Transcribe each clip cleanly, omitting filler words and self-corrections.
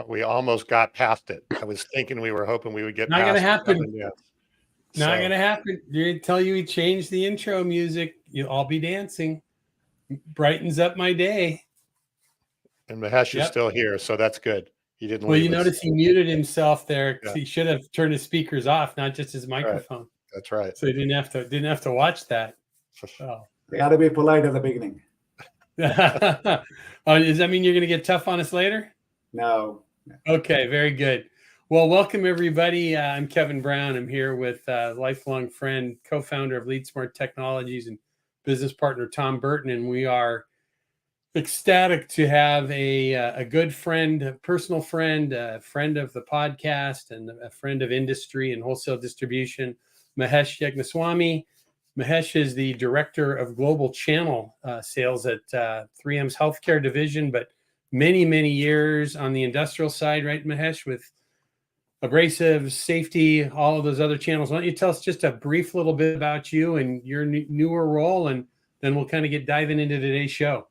We almost got past it. I was thinking we were hoping we would get Not past gonna it. happen. Yeah. Not gonna happen. You tell you we changed the intro music, you'll all be dancing. Brightens up my day. And Mahesh is still here, so that's good. He didn't Well, leave you notice he muted himself there. Yeah. He should have turned his speakers off, not just his microphone. Right. That's right. So he didn't have to watch that. Oh. You got to be polite at the beginning. Does that mean you're going to get tough on us later? No. Okay, very good. Well, welcome everybody. I'm Kevin Brown. I'm here with lifelong friend, co-founder of LeadSmart Technologies and business partner Tom Burton, and we are ecstatic to have a good friend, a personal friend, a friend of the podcast, and a friend of industry and wholesale distribution, Mahesh Yengaswami. Mahesh is the director of global channel sales at 3M's healthcare division, but many, many years on the industrial side, right, Mahesh, with abrasives, safety, all of those other channels. Why don't you tell us just a brief little bit about you and your newer role, and then we'll kind of get diving into today's show.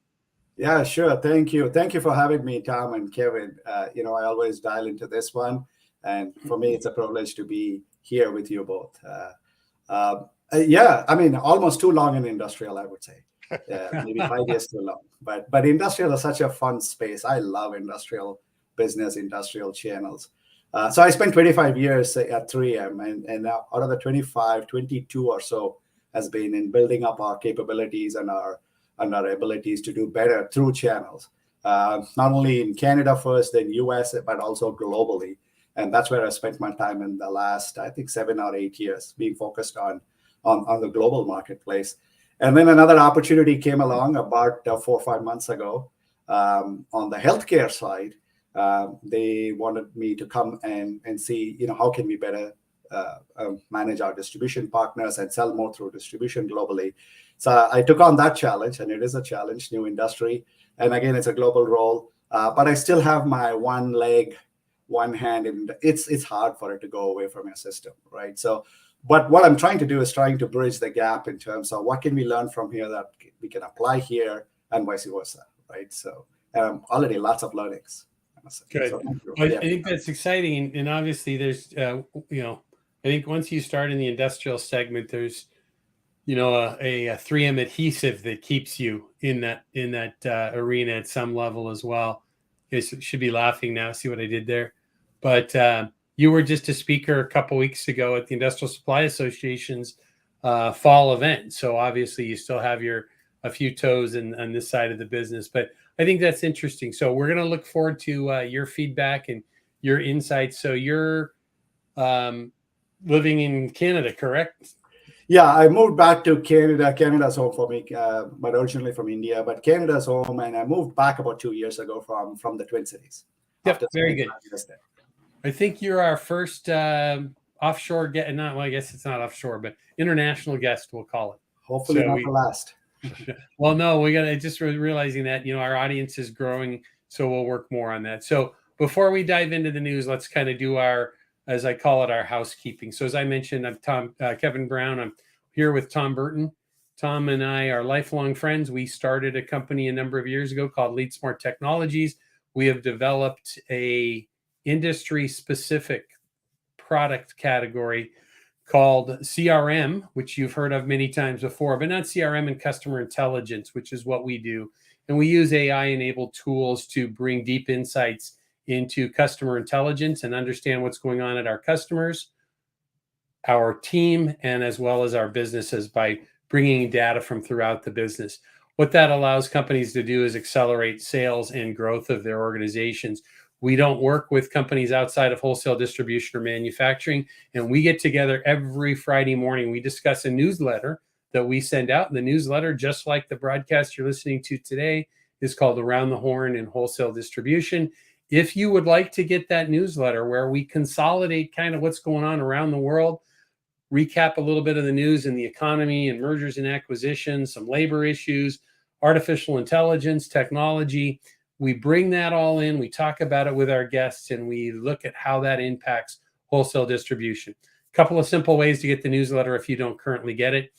Yeah, sure. Thank you. Thank you for having me, Tom and Kevin. I always dial into this one. And for me, it's a privilege to be here with you both. Almost too long in industrial, I would say. Maybe 5 years too long. But industrial is such a fun space. I love industrial business, industrial channels. So I spent 25 years at 3M, and now out of the 25, 22 or so has been in building up our capabilities and our abilities to do better through channels, not only in Canada first, then US, but also globally. And that's where I spent my time in the last, I think, 7 or 8 years, being focused on the global marketplace. And then another opportunity came along about 4 or 5 months ago on the healthcare side. They wanted me to come and see, how can we better manage our distribution partners and sell more through distribution globally. So I took on that challenge, and it is a challenge, new industry. And again, it's a global role, but I still have my one leg, one hand, and it's hard for it to go away from your system, right? So, but what I'm trying to do is trying to bridge the gap in terms of what can we learn from here that we can apply here and vice versa, right? So already lots of learnings. Good. So, I think that's exciting. And obviously there's, I think once you start in the industrial segment, there's, a 3M adhesive that keeps you in that arena at some level as well. You guys should be laughing now. See what I did there? But you were just a speaker a couple weeks ago at the Industrial Supply Association's fall event. So obviously you still have a few toes on this side of the business. But I think that's interesting. So we're going to look forward to your feedback and your insights. So you're living in Canada, correct? Yeah, I moved back to Canada. Canada's home for me, but originally from India. But Canada's home, and I moved back about 2 years ago from the Twin Cities. Yep, very good. I think you're our first offshore guest. I guess it's not offshore, but international guest, we'll call it. Hopefully not the last. Well, no, we got to just realizing that, our audience is growing, so we'll work more on that. So before we dive into the news, let's kind of do our, as I call it, our housekeeping. So as I mentioned, I'm Kevin Brown. I'm here with Tom Burton. Tom and I are lifelong friends. We started a company a number of years ago called LeadSmart Technologies. We have developed a industry-specific product category called CRM, which you've heard of many times before, but not CRM and customer intelligence, which is what we do. And we use AI-enabled tools to bring deep insights into customer intelligence and understand what's going on at our customers, our team, and as well as our businesses by bringing data from throughout the business. What that allows companies to do is accelerate sales and growth of their organizations. We don't work with companies outside of wholesale distribution or manufacturing, and we get together every Friday morning. We discuss a newsletter that we send out. And the newsletter, just like the broadcast you're listening to today, is called Around the Horn in Wholesale Distribution. If you would like to get that newsletter where we consolidate kind of what's going on around the world, recap a little bit of the news in the economy and mergers and acquisitions, some labor issues, artificial intelligence, technology, we bring that all in, we talk about it with our guests, and we look at how that impacts wholesale distribution. A couple of simple ways to get the newsletter if you don't currently get it.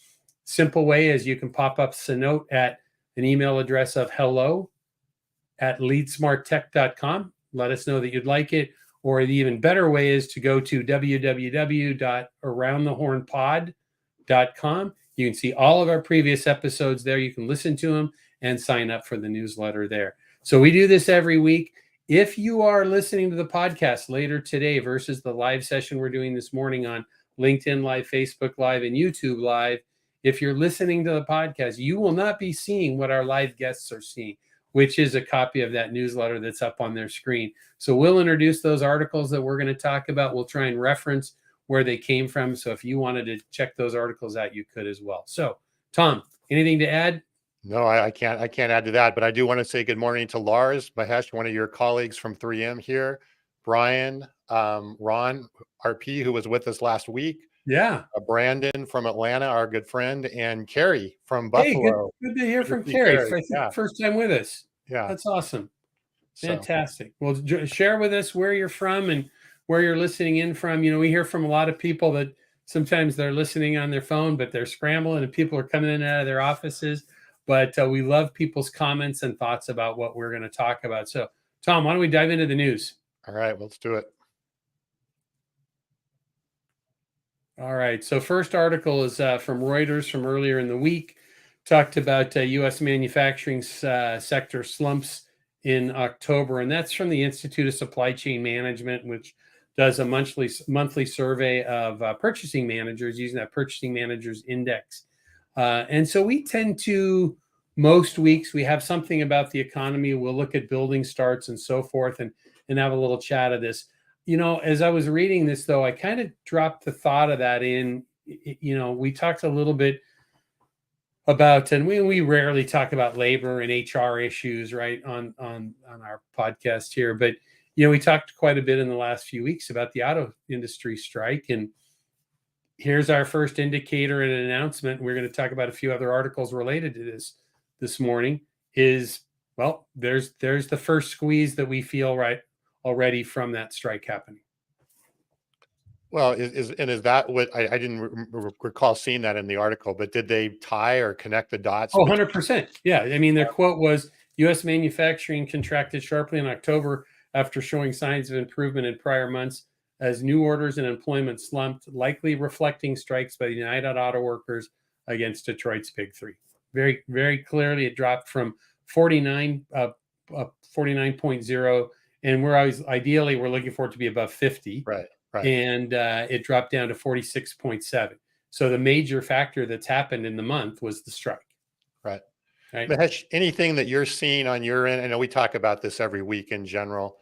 Simple way is you can pop up a note at an email address of hello@leadsmarttech.com. let us know that you'd like it. Or the even better way is to go to www.aroundthehornpod.com. You can see all of our previous episodes there. You can listen to them and sign up for the newsletter there. So we do this every week. If you are listening to the podcast later today versus the live session we're doing this morning on LinkedIn Live, Facebook Live, and YouTube Live, if you're listening to the podcast, you will not be seeing what our live guests are seeing, which is a copy of that newsletter that's up on their screen. So we'll introduce those articles that we're going to talk about. We'll try and reference where they came from. So if you wanted to check those articles out, you could as well. So, Tom, anything to add? No, I can't add to that, but I do want to say good morning to Lars, Mahesh, one of your colleagues from 3M here, Brian, Ron, RP, who was with us last week. Yeah. Brandon from Atlanta, our good friend, and Carrie from Buffalo. Hey, good to hear from Carrie. Yeah. First time with us. Yeah. That's awesome. Fantastic. Well, share with us where you're from and where you're listening in from. We hear from a lot of people that sometimes they're listening on their phone, but they're scrambling and people are coming in and out of their offices. But we love people's comments and thoughts about what we're going to talk about. So, Tom, why don't we dive into the news? All right, let's do it. All right. So first article is from Reuters from earlier in the week. Talked about U.S. manufacturing sector slumps in October. And that's from the Institute of Supply Chain Management, which does a monthly survey of purchasing managers using that Purchasing Managers Index. And so we tend to, most weeks, we have something about the economy. We'll look at building starts and so forth and have a little chat of this. As I was reading this, though, I kind of dropped the thought of that in. We talked a little bit about, and we rarely talk about labor and HR issues, right, on our podcast here. But, we talked quite a bit in the last few weeks about the auto industry strike. And here's our first indicator and an announcement. We're going to talk about a few other articles related to this morning there's the first squeeze that we feel right already from that strike happening. Well, is that what I didn't recall seeing that in the article, but did they tie or connect the dots? Oh, 100%. Yeah. I mean, their quote was U.S. manufacturing contracted sharply in October after showing signs of improvement in prior months as new orders and employment slumped, likely reflecting strikes by the United Auto Workers against Detroit's Big Three. Very, very clearly, it dropped from 49.0, and we're looking for it to be above 50. Right. And it dropped down to 46.7. So the major factor that's happened in the month was the strike. Right. Mahesh, anything that you're seeing on your end? I know we talk about this every week in general.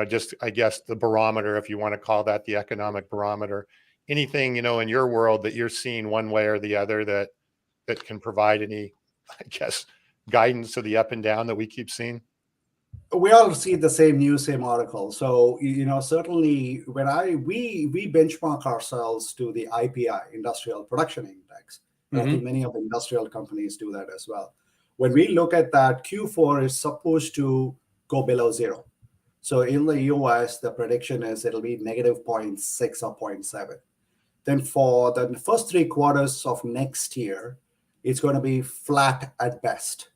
Just, I guess, the barometer, if you want to call that the economic barometer. Anything, in your world that you're seeing one way or the other that can provide any, I guess, guidance to the up and down that we keep seeing? We all see the same news, same article. So, certainly when we benchmark ourselves to the IPI, Industrial Production Index. Mm-hmm. I think many of the industrial companies do that as well. When we look at that, Q4 is supposed to go below zero. So in the US, the prediction is it'll be negative 0.6 or 0.7. Then for the first 3 quarters of next year, it's going to be flat at best.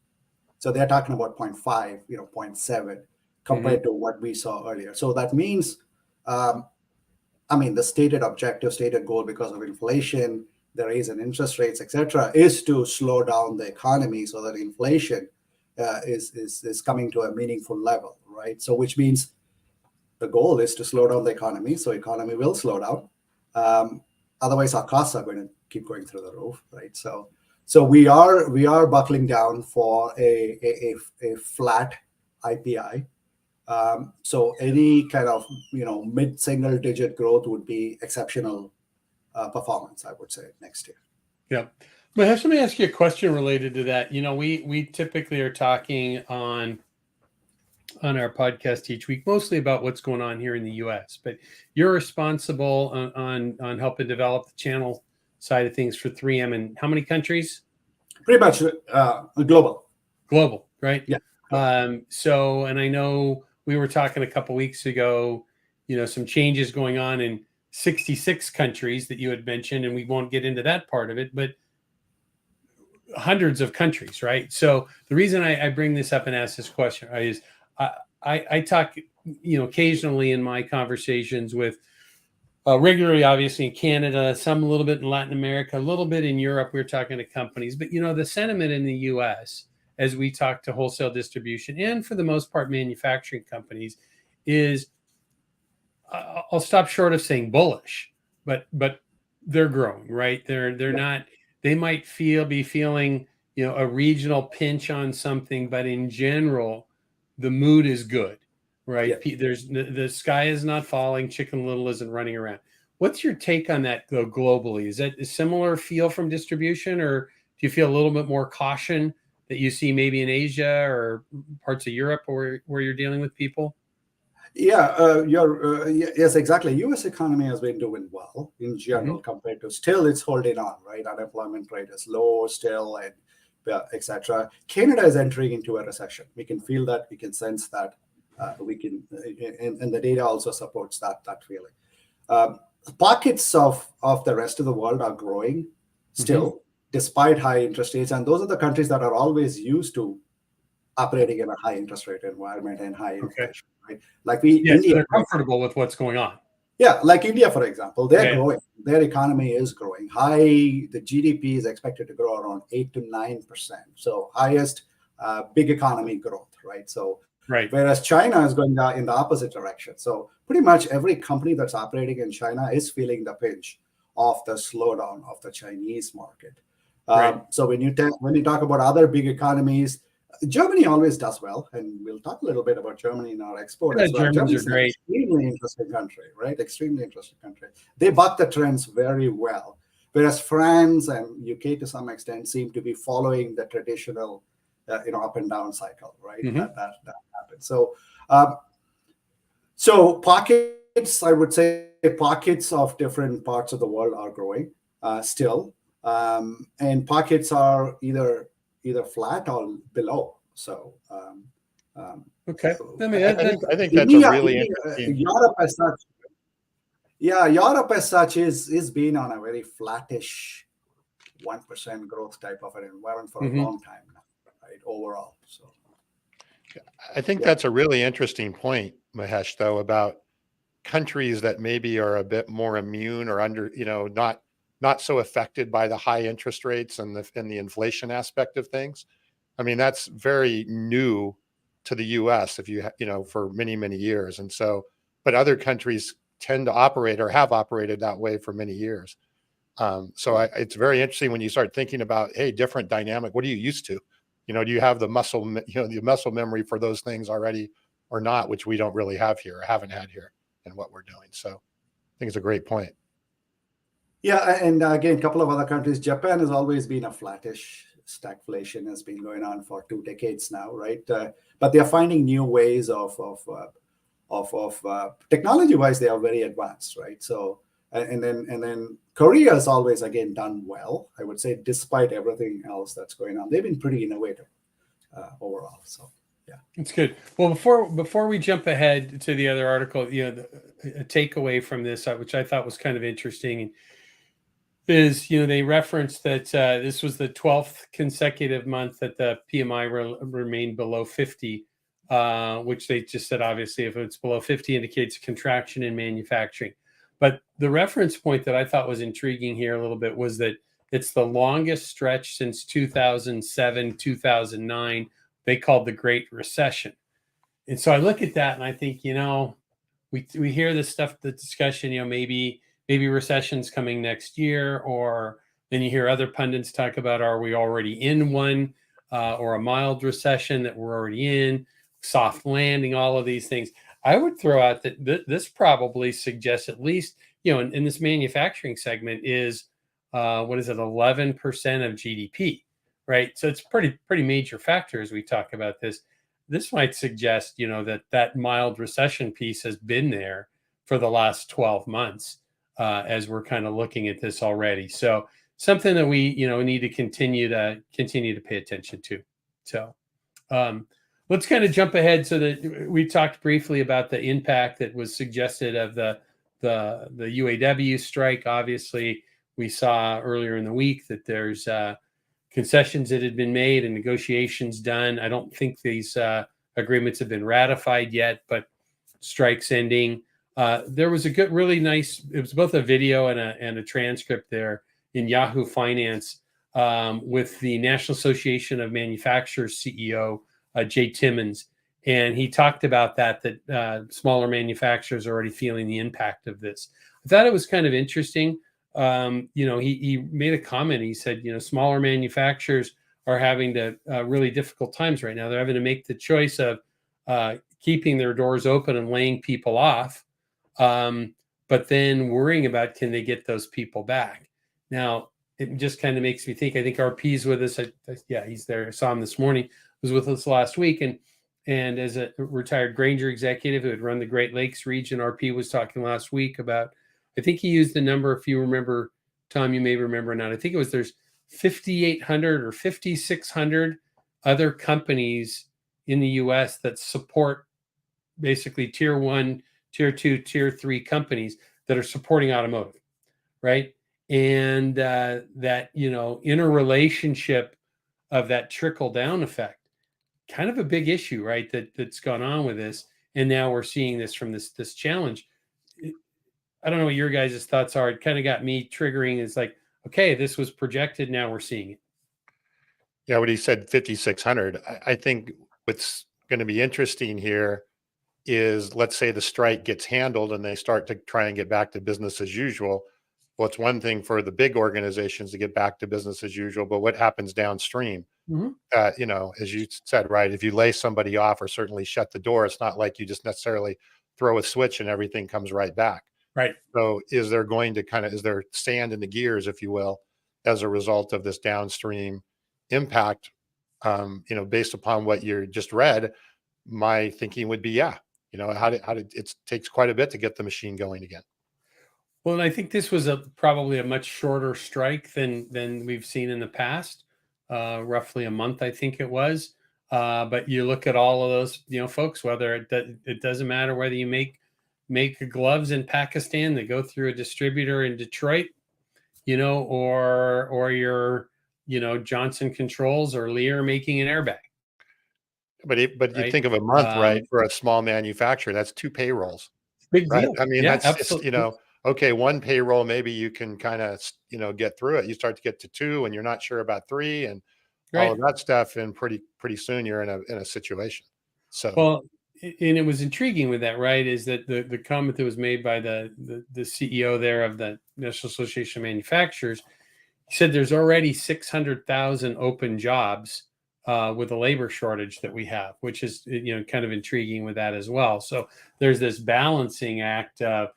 So they're talking about 0.5, 0.7 compared to what we saw earlier. So that means, the stated objective, stated goal because of inflation, the raise in interest rates, etc., is to slow down the economy so that inflation is coming to a meaningful level, right? So which means the goal is to slow down the economy, so economy will slow down. Otherwise, our costs are going to keep going through the roof, right? So we are buckling down for a flat IPI. So any kind of mid-single digit growth would be exceptional performance, I would say, next year. Yeah. Mahesh, let me ask you a question related to that. We typically are talking on our podcast each week, mostly about what's going on here in the U.S., but you're responsible on helping develop the channel side of things for 3M in how many countries? Pretty much global. Global, right? Yeah. So, and I know we were talking a couple weeks ago, some changes going on in 66 countries that you had mentioned, and we won't get into that part of it, but hundreds of countries, right? So the reason I bring this up and ask this question is I talk occasionally in my conversations with regularly, obviously in Canada, some a little bit in Latin America, a little bit in Europe, we're talking to companies, but the sentiment in the US as we talk to wholesale distribution and for the most part manufacturing companies is, I'll stop short of saying bullish, but they're growing, right? They're not, they might be feeling, a regional pinch on something, but in general, the mood is good, right? Yeah. There's the sky is not falling, Chicken Little isn't running around. What's your take on that though globally? Is that a similar feel from distribution, or do you feel a little bit more caution that you see maybe in Asia or parts of Europe where you're dealing with people? Yeah, yes, exactly. U.S. economy has been doing well in general compared to, still it's holding on, right? Unemployment rate is low still, and etc. Canada is entering into a recession. We can feel that, we can sense that, and the data also supports that feeling. Pockets of the rest of the world are growing still, despite high interest rates, and those are the countries that are always used to operating in a high interest rate environment and high inflation, right? Like India, so they're comfortable with what's going on. Yeah, like India, for example, they're growing. Their economy is growing. The GDP is expected to grow around 8 to 9%. So highest big economy growth, right? So whereas China is going in the opposite direction. So pretty much every company that's operating in China is feeling the pinch of the slowdown of the Chinese market. So when you talk about other big economies, Germany always does well, and we'll talk a little bit about Germany in our export as well. Germans are great. Extremely interesting country, right? Extremely interesting country. They buck the trends very well, whereas France and UK to some extent seem to be following the traditional, up and down cycle, right? That happens. So pockets, I would say, pockets of different parts of the world are growing still, and pockets are either flat or below. So okay, I think that's a really interesting. Europe as such, Europe as such is being on a very flattish 1% growth type of an environment for a long time now, right? Overall, so I think that's a really interesting point, Mahesh, though, about countries that maybe are a bit more immune or under, not so affected by the high interest rates and the inflation aspect of things. I mean, that's very new to the U.S. For many, many years. And so, but other countries tend to operate or have operated that way for many years. It's very interesting when you start thinking about, hey, different dynamic. What are you used to? Do you have the muscle memory for those things already or not, which we don't really have here or haven't had here in what we're doing. So I think it's a great point. Yeah, and again, a couple of other countries. Japan has always been a flattish. Stagflation has been going on for 2 decades now, right? But they are finding new ways of technology-wise. They are very advanced, right? So and then Korea has always again done well, I would say, despite everything else that's going on. They've been pretty innovative overall. So yeah, it's good. Well, before we jump ahead to the other article, a takeaway from this, which I thought was kind of interesting, is they referenced that this was the 12th consecutive month that the PMI remained below 50, which they just said obviously if it's below 50 indicates a contraction in manufacturing. But the reference point that I thought was intriguing here a little bit was that it's the longest stretch since 2007, 2009. They called the Great Recession. And so I look at that and I think, we hear this stuff, the discussion, maybe recession's coming next year, or then you hear other pundits talk about, are we already in one, or a mild recession that we're already in, soft landing, all of these things. I would throw out that this probably suggests at least, in this manufacturing segment is, 11% of GDP, right? So it's pretty major factor as we talk about this. This might suggest, that mild recession piece has been there for the last 12 months. As we're kind of looking at this already. So something that we, need to continue to pay attention to. So let's kind of jump ahead so that we talked briefly about the impact that was suggested of the UAW strike. Obviously, we saw earlier in the week that there's concessions that had been made and negotiations done. I don't think these agreements have been ratified yet, but strikes ending. There was a good, really nice, it was both a video and a transcript there in Yahoo Finance with the National Association of Manufacturers CEO, Jay Timmons. And he talked about that smaller manufacturers are already feeling the impact of this. I thought it was kind of interesting. He made a comment. He said, smaller manufacturers are having really difficult times right now. They're having to make the choice of keeping their doors open and laying people off, but then worrying about, can they get those people back? Now, it just kind of makes me think, I think RP's with us. Yeah, he's there. I saw him this morning, was with us last week. And as a retired Grainger executive who had run the Great Lakes region, RP was talking last week about, I think he used the number, if you remember, Tom, you may remember not. I think it was there's 5,800 or 5,600 other companies in the US that support basically tier 1, tier 2, tier 3 companies that are supporting automotive, right? And that, interrelationship of that trickle down effect, kind of a big issue, right? That's gone on with this. And now we're seeing this from this challenge. I don't know what your guys' thoughts are. It kind of got me triggering. It's like, okay, this was projected. Now we're seeing it. Yeah, what he said, 5,600. I think what's going to be interesting here is, let's say the strike gets handled and they start to try and get back to business as usual. Well, it's one thing for the big organizations to get back to business as usual, but what happens downstream? Mm-hmm. As you said, right, if you lay somebody off or certainly shut the door, it's not like you just necessarily throw a switch and everything comes right back. Right. So is there sand in the gears, if you will, as a result of this downstream impact? Based upon what you just read, my thinking would be, yeah, it takes quite a bit to get the machine going again. Well, and I think this was probably a much shorter strike than we've seen in the past, roughly a month, I think it was. But you look at all of those, folks, whether it doesn't matter whether you make gloves in Pakistan that go through a distributor in Detroit, or your, Johnson Controls or Lear making an airbag. But right? You think of a month, right, for a small manufacturer, that's 2 payrolls. Big Right. deal. I mean, Yeah, that's absolutely. just, okay, 1 payroll, maybe you can kind of, get through it. You start to get to 2 and you're not sure about 3 and all of that stuff. And pretty soon you're in a situation. So, well, and it was intriguing with that, right? Is that the comment that was made by the CEO there of the National Association of Manufacturers? He said there's already 600,000 open jobs with the labor shortage that we have, which is, kind of intriguing with that as well. So there's this balancing act of,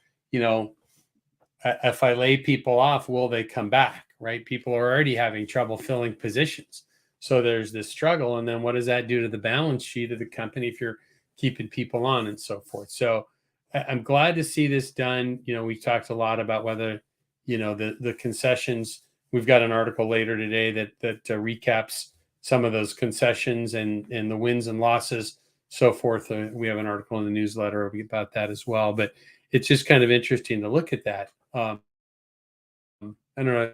if I lay people off, will they come back, right? People are already having trouble filling positions. So there's this struggle. And then what does that do to the balance sheet of the company if you're keeping people on and so forth? So I'm glad to see this done. We talked a lot about whether, the concessions. We've got an article later today that recaps some of those concessions and the wins and losses, so forth. We have an article in the newsletter about that as well. But it's just kind of interesting to look at that. I don't know.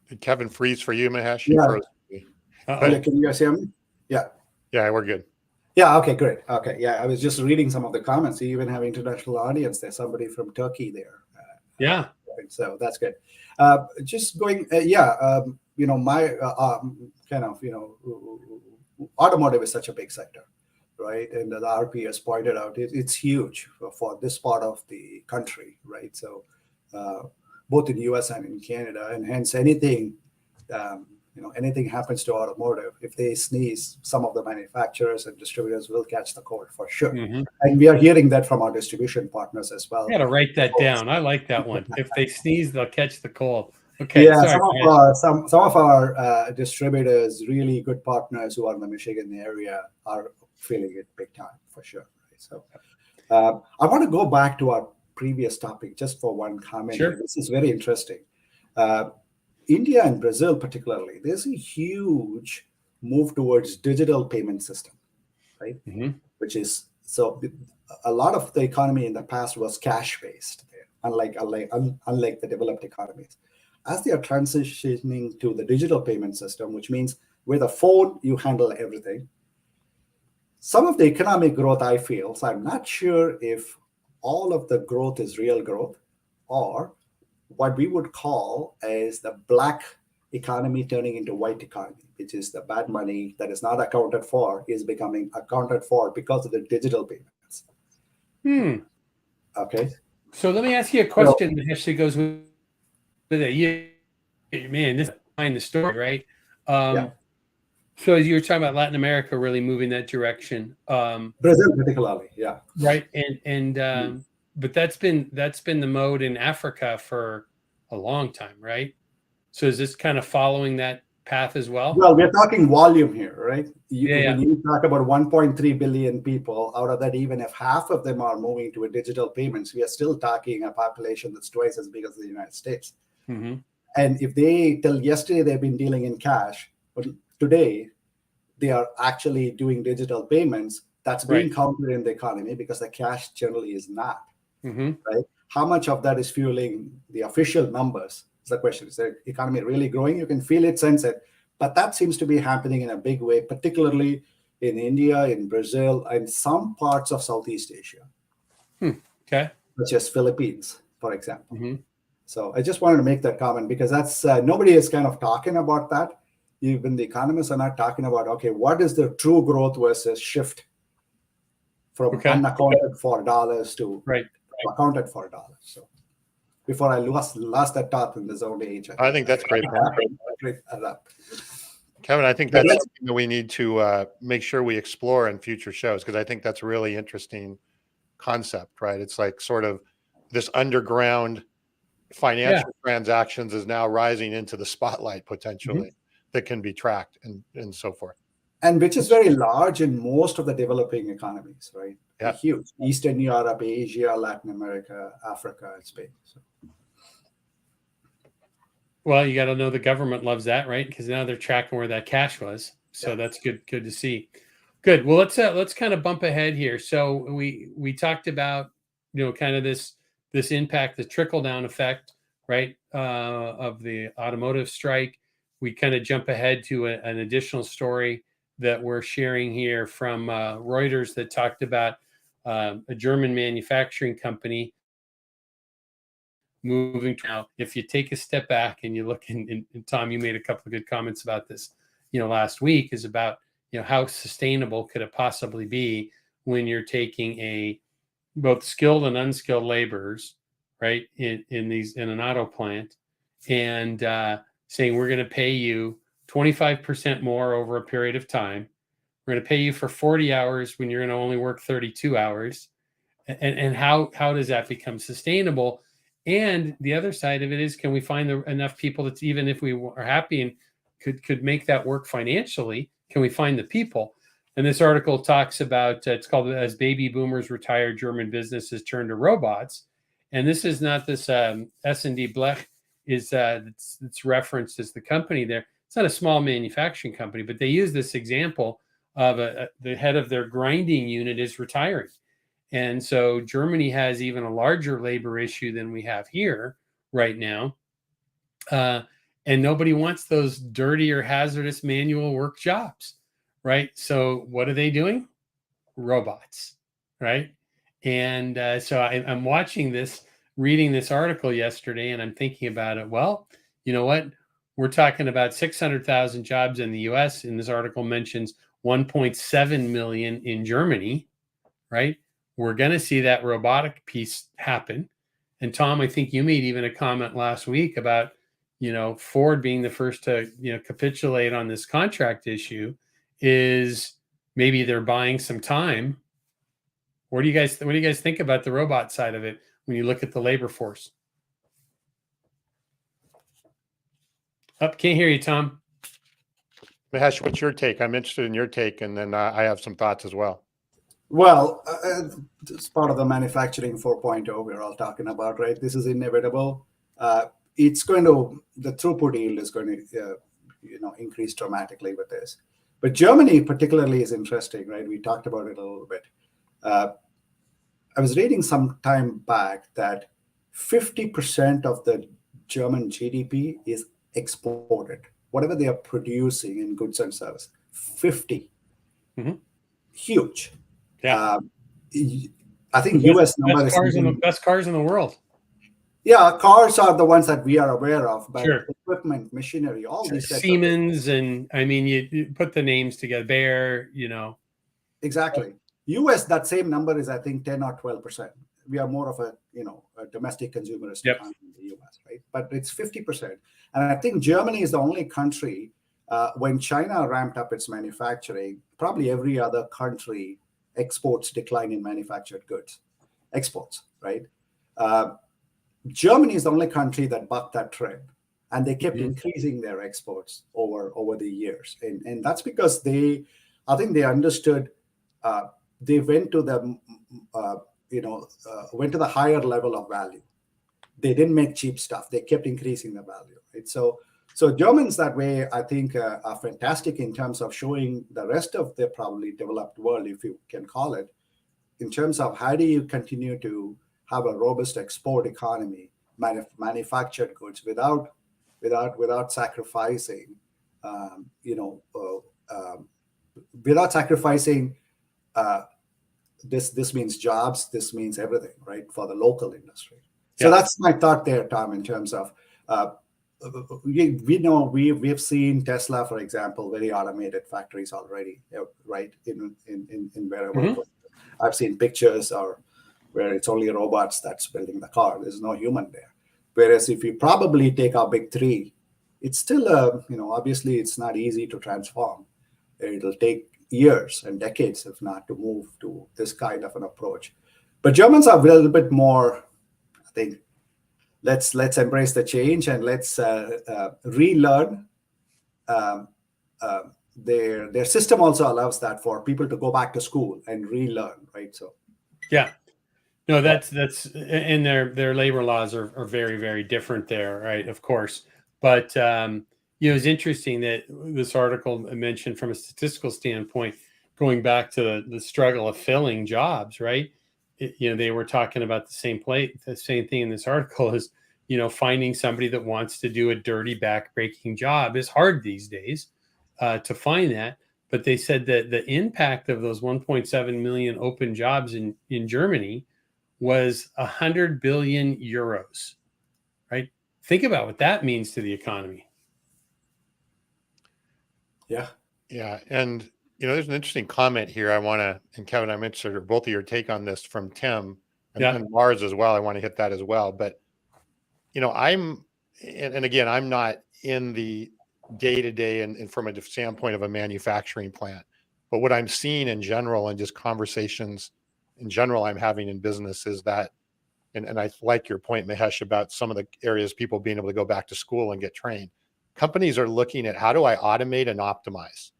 Did Kevin freeze for you, Mahesh? Yeah. Can you guys hear me? Yeah. Yeah, we're good. Yeah. Okay, great. Okay. Yeah. I was just reading some of the comments. You even have international audience. There's somebody from Turkey there. Yeah. So that's good. Just going, my automotive is such a big sector, right? And the RP has pointed out, it's huge for this part of the country, right? So both in US and in Canada, and hence anything happens to automotive, if they sneeze, some of the manufacturers and distributors will catch the cold for sure. Mm-hmm. And we are hearing that from our distribution partners as well. I got to write that down. I like that one. If they sneeze, they'll catch the cold. Okay. Yeah, some of our distributors, really good partners who are in the Michigan area, are feeling it big time for sure. Right? So I want to go back to our previous topic just for one comment. Sure. This is very interesting. India and Brazil particularly, there's a huge move towards digital payment system, right? Mm-hmm. Which is, so a lot of the economy in the past was cash-based, unlike the developed economies. As they are transitioning to the digital payment system, which means with a phone, you handle everything. some of the economic growth I feel, so I'm not sure if all of the growth is real growth or what we would call as the black economy turning into white economy, which is the bad money that is not accounted for is becoming accounted for because of the digital payments. Okay. So let me ask you a question that actually goes with it. Man, this is behind the story, right? Yeah. So as you were talking about Latin America really moving that direction, Brazil particularly, yeah. right? And but that's been the mode in Africa for a long time, right? So is this kind of following that path as well? Well, we're talking volume here, right? Yeah. When you talk about 1.3 billion people, out of that, even if half of them are moving to a digital payments, we are still talking a population that's twice as big as the United States. Mm-hmm. And if they, till yesterday, they've been dealing in cash, but today they are actually doing digital payments, that's being counted in the economy because the cash generally is not, right? How much of that is fueling the official numbers? Is the question. Is the economy really growing? You can feel it, sense it, but that seems to be happening in a big way, particularly in India, in Brazil, and some parts of Southeast Asia. Okay. Such as Philippines, for example. Mm-hmm. So I just wanted to make that comment because that's nobody is kind of talking about that. Even the economists are not talking about, okay, what is the true growth versus shift from unaccounted for dollars to accounted for dollars. So before I lost that thought in the zone age. I think that's great. Kevin, I think that's something that we need to make sure we explore in future shows, because I think that's a really interesting concept, right? It's like sort of this underground financial transactions is now rising into the spotlight potentially that can be tracked and so forth. And which is very large in most of the developing economies, right? Yeah. Huge. Eastern Europe, Asia, Latin America, Africa, and Spain. So. Well, you got to know the government loves that, right? Because now they're tracking where that cash was. So that's good to see. Good. Well, let's kind of bump ahead here. So we talked about, kind of this impact, the trickle down effect, right, of the automotive strike. We kind of jump ahead to an additional story that we're sharing here from Reuters that talked about a German manufacturing company moving to now. If you take a step back and you look, and Tom, you made a couple of good comments about this, last week, is about, how sustainable could it possibly be when you're taking both skilled and unskilled laborers, right, in an auto plant, and saying we're going to pay you 25% more over a period of time. We're going to pay you for 40 hours when you're going to only work 32 hours. And how does that become sustainable? And the other side of it is, can we find enough people that, even if we are happy and could make that work financially, can we find the people? And this article talks about, it's called "As Baby Boomers Retire, German Businesses Turn to Robots." And this is not this S&D Blech is it's referenced as the company there. It's not a small manufacturing company, but they use this example of the head of their grinding unit is retiring. And so Germany has even a larger labor issue than we have here right now. And nobody wants those dirty or hazardous manual work jobs, right? So what are they doing? Robots, right? And so I'm watching this, reading this article yesterday, and I'm thinking about it. Well, you know what? We're talking about 600,000 jobs in the US, and this article mentions 1.7 million in Germany, right? We're going to see that robotic piece happen. And Tom, I think you made even a comment last week about, Ford being the first to, capitulate on this contract issue. Is maybe they're buying some time. What do you guys think about the robot side of it when you look at the labor force? Can't hear you, Tom. Mahesh, what's your take? I'm interested in your take, and then I have some thoughts as well. Well, it's part of the manufacturing 4.0 we're all talking about, right? This is inevitable. The throughput yield is going to, increase dramatically with this. But Germany particularly is interesting, right? We talked about it a little bit. I was reading some time back that 50% of the German GDP is exported. Whatever they are producing in goods and services, 50. huge. Yeah. I think U.S. number best is cars even, best cars in the world. yeah, cars are the ones that we are aware of, but Sure. equipment, machinery, all these types of Siemens, and I mean, you put the names together. Bayer, exactly. U.S. that same number is I think 10 or 12%. We are more of a a domestic consumerist Yep. economy in the U.S., right? But it's 50%, and I think Germany is the only country. When China ramped up its manufacturing, probably every other country exports decline in manufactured goods, exports, right? Germany is the only country that bucked that trend, and they kept increasing their exports over the years, and that's because I think they understood. They went to the went to the higher level of value. They didn't make cheap stuff. They kept increasing the value. Right? So Germans that way, I think, are fantastic in terms of showing the rest of the probably developed world, if you can call it, in terms of how do you continue to have a robust export economy, manufactured goods without sacrificing, without sacrificing. This means jobs. This means everything, right, for the local industry. So that's my thought there, Tom, in terms of we know we've seen Tesla, for example, very automated factories already, right, in wherever. I've seen pictures or where it's only robots that's building the car. There's no human there. Whereas if you probably take our big three, it's still obviously it's not easy to transform. It'll take years and decades, if not, to move to this kind of an approach. But Germans are a little bit more, I think, let's embrace the change and let's relearn. Their system also allows that for people to go back to school and relearn, right? So no, that's and their labor laws are very, very different there, right? Of course, but it's interesting that this article mentioned from a statistical standpoint, going back to the struggle of filling jobs, right? They were talking about the same thing in this article is, finding somebody that wants to do a dirty back-breaking job is hard these days to find that. But they said that the impact of those 1.7 million open jobs in Germany was 100 billion euros, right? Think about what that means to the economy. Yeah. And, there's an interesting comment here. I want to, and Kevin, I'm interested in both of your take on this from Tim and Lars as well. I want to hit that as well. But, and again, I'm not in the day-to-day and from a standpoint of a manufacturing plant, but what I'm seeing in general and just conversations in general I'm having in business is that, and I like your point, Mahesh, about some of the areas people being able to go back to school and get trained. Companies are looking at how do I automate and optimize?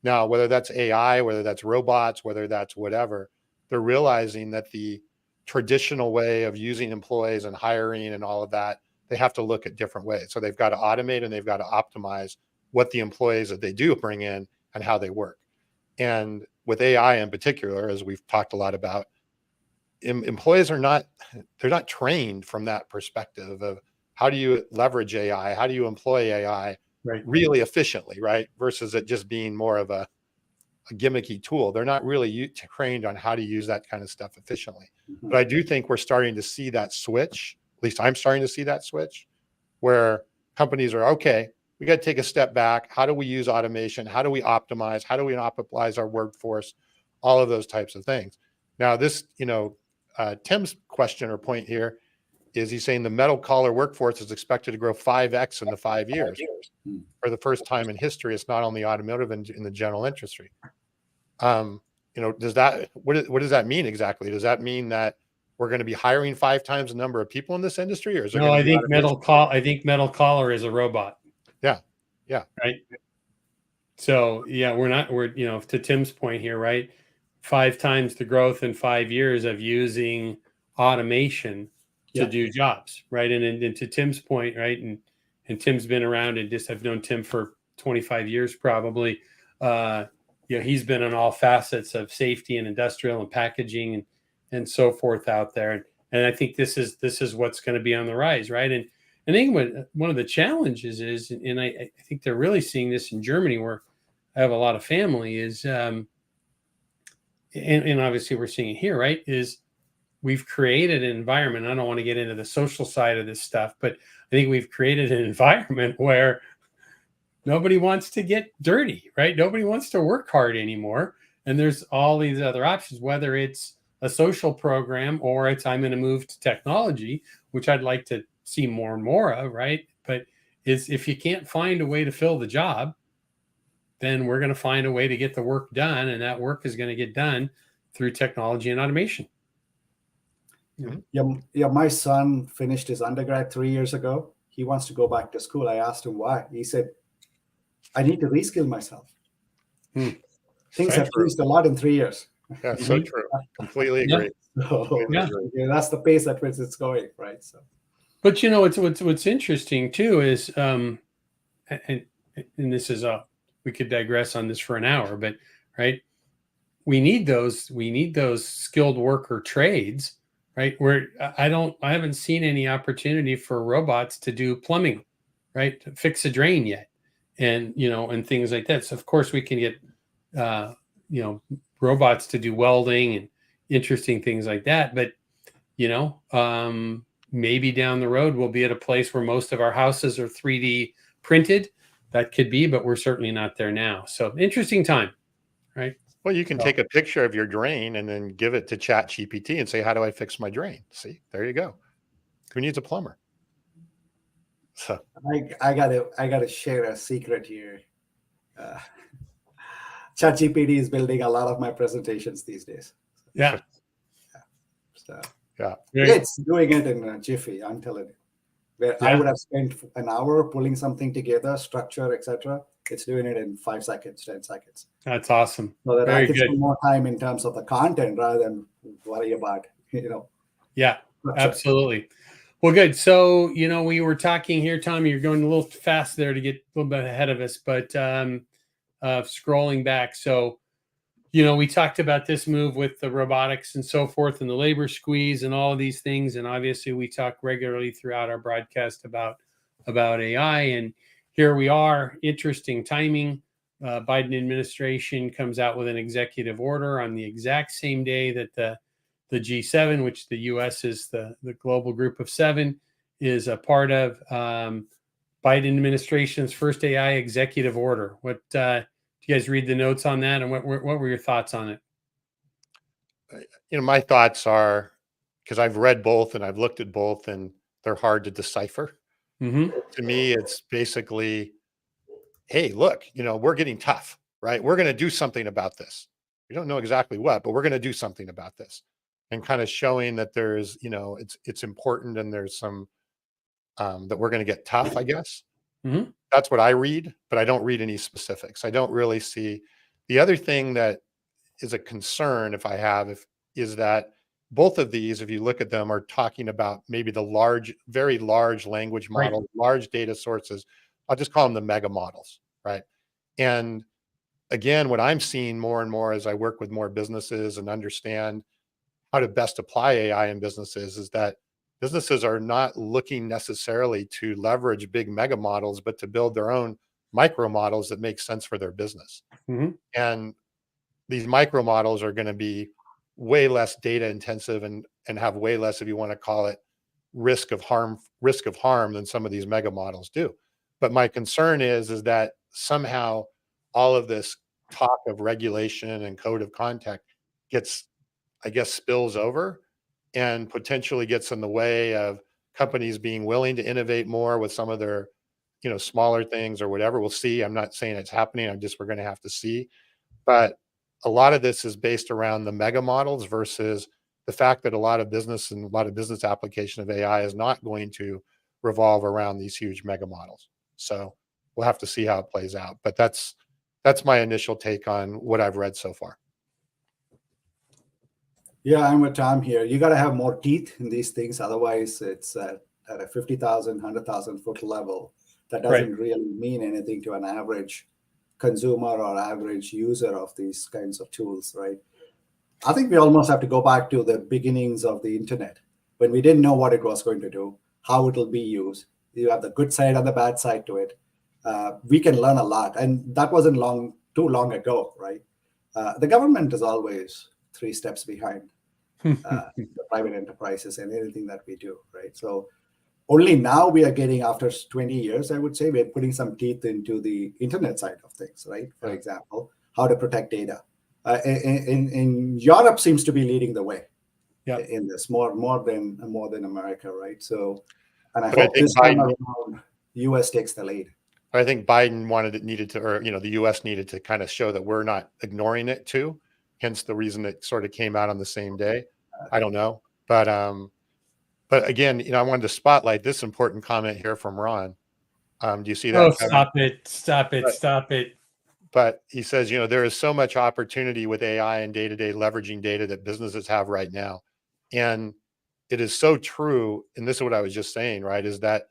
Now, whether that's AI, whether that's robots, whether that's whatever, they're realizing that the traditional way of using employees and hiring and all of that, they have to look at different ways. So they've got to automate and they've got to optimize what the employees that they do bring in and how they work. And with AI in particular, as we've talked a lot about, employees they're not trained from that perspective of how do you leverage AI, how do you employ AI really efficiently, right? Versus it just being more of a gimmicky tool. They're not really trained on how to use that kind of stuff efficiently. But I do think we're starting to see that switch. At least I'm starting to see that switch where companies are, okay, we got to take a step back. How do we use automation? How do we optimize? How do we optimize our workforce? All of those types of things. Now this, Tim's question or point here is he's saying the metal collar workforce is expected to grow 5x in the 5 years. For the first time in history. It's not only automotive and in the general industry. Does that, what does that mean exactly? Does that mean that we're going to be hiring 5 times the number of people in this industry, or is there? No, I think metal collar is a robot. Yeah. Right. So we're to Tim's point here, right? 5 times the growth in 5 years of using automation to do jobs, right? And to Tim's point, right? And Tim's been around and I've known Tim for 25 years probably. He's been on all facets of safety and industrial and packaging and so forth out there. And I think this is what's going to be on the rise, right? And I think one of the challenges is, and I think they're really seeing this in Germany, where I have a lot of family, is and obviously we're seeing it here, right, is we've created an environment. I don't want to get into the social side of this stuff, but I think we've created an environment where nobody wants to get dirty, right? Nobody wants to work hard anymore. And there's all these other options, whether it's a social program or it's I'm going to move to technology, which I'd like to see more and more of, right? But is if you can't find a way to fill the job, then we're going to find a way to get the work done. And that work is going to get done through technology and automation. Yeah, my son finished his undergrad 3 years ago. He wants to go back to school. I asked him why. He said, I need to reskill myself. Things have changed a lot in 3 years. Yeah, so true. Completely agree. So, that's the pace at which it's going, right? So, but what's interesting too is, and this is we could digress on this for an hour, but right, we need those skilled worker trades, right? Where I haven't seen any opportunity for robots to do plumbing, right, to fix a drain yet, and and things like that. So of course we can get robots to do welding and interesting things like that, but maybe down the road we'll be at a place where most of our houses are 3D printed. That could be, but we're certainly not there now. So interesting time, right? Well, you can take a picture of your drain and then give it to ChatGPT and say, how do I fix my drain? See, there you go. Who needs a plumber? So I gotta share a secret here. ChatGPT is building a lot of my presentations these days. Yeah. So yeah, it's doing it in a jiffy, I'm telling you. Where I would have spent an hour pulling something together, structure, etc. It's doing it in 5 seconds, 10 seconds. That's awesome. So that Very I can good. spend more time in terms of the content rather than worry about, Yeah, structure. absolutely. Well, good. So, we were talking here, Tom, you're going a little fast there to get a little bit ahead of us, but scrolling back. So, we talked about this move with the robotics and so forth and the labor squeeze and all of these things. And obviously we talk regularly throughout our broadcast about AI. And here we are, interesting timing. Biden administration comes out with an executive order on the exact same day that the G7, which the U.S. is the global group of 7, is a part of. Biden administration's first AI executive order. What do you guys read the notes on that, and what were your thoughts on it? My thoughts are, because I've read both and I've looked at both, and they're hard to decipher. Mm-hmm. To me, it's basically, hey, look, we're getting tough, right? We're going to do something about this. We don't know exactly what, but we're going to do something about this, and kind of showing that there's, it's important, and there's some that we're going to get tough, I guess. Mm-hmm. That's what I read, but I don't read any specifics. I don't really see. The other thing that is a concern is that both of these, if you look at them, are talking about maybe the very large language models, large data sources. I'll just call them the mega models, right? And again, what I'm seeing more and more as I work with more businesses and understand how to best apply AI in businesses is that businesses are not looking necessarily to leverage big mega models, but to build their own micro models that make sense for their business. Mm-hmm. And these micro models are going to be way less data intensive and have way less, if you want to call it, risk of harm than some of these mega models do. But my concern is that somehow all of this talk of regulation and code of conduct spills over and potentially gets in the way of companies being willing to innovate more with some of their, smaller things or whatever. We'll see. I'm not saying it's happening. We're going to have to see. But a lot of this is based around the mega models versus the fact that a lot of business application of AI is not going to revolve around these huge mega models. So we'll have to see how it plays out. But that's my initial take on what I've read so far. Yeah, I'm with Tom here. You got to have more teeth in these things. Otherwise, it's at a 50,000, 100,000 foot level. That doesn't really mean anything to an average consumer or average user of these kinds of tools, right? I think we almost have to go back to the beginnings of the internet when we didn't know what it was going to do, how it will be used. You have the good side and the bad side to it. We can learn a lot. And that wasn't too long ago, right? The government is always three steps behind the private enterprises and anything that we do, right? So only now we are getting, after 20 years, I would say, we're putting some teeth into the internet side of things, right? For example, how to protect data. In Europe seems to be leading the way in this more than America, right? So, and I hope this time around, U.S. takes the lead. I think Biden the U.S. needed to kind of show that we're not ignoring it too. Hence the reason it sort of came out on the same day. I don't know, but again, I wanted to spotlight this important comment here from Ron. Do you see that? Oh, stop it. But he says, there is so much opportunity with AI and day-to-day leveraging data that businesses have right now. And it is so true. And this is what I was just saying, right? Is that,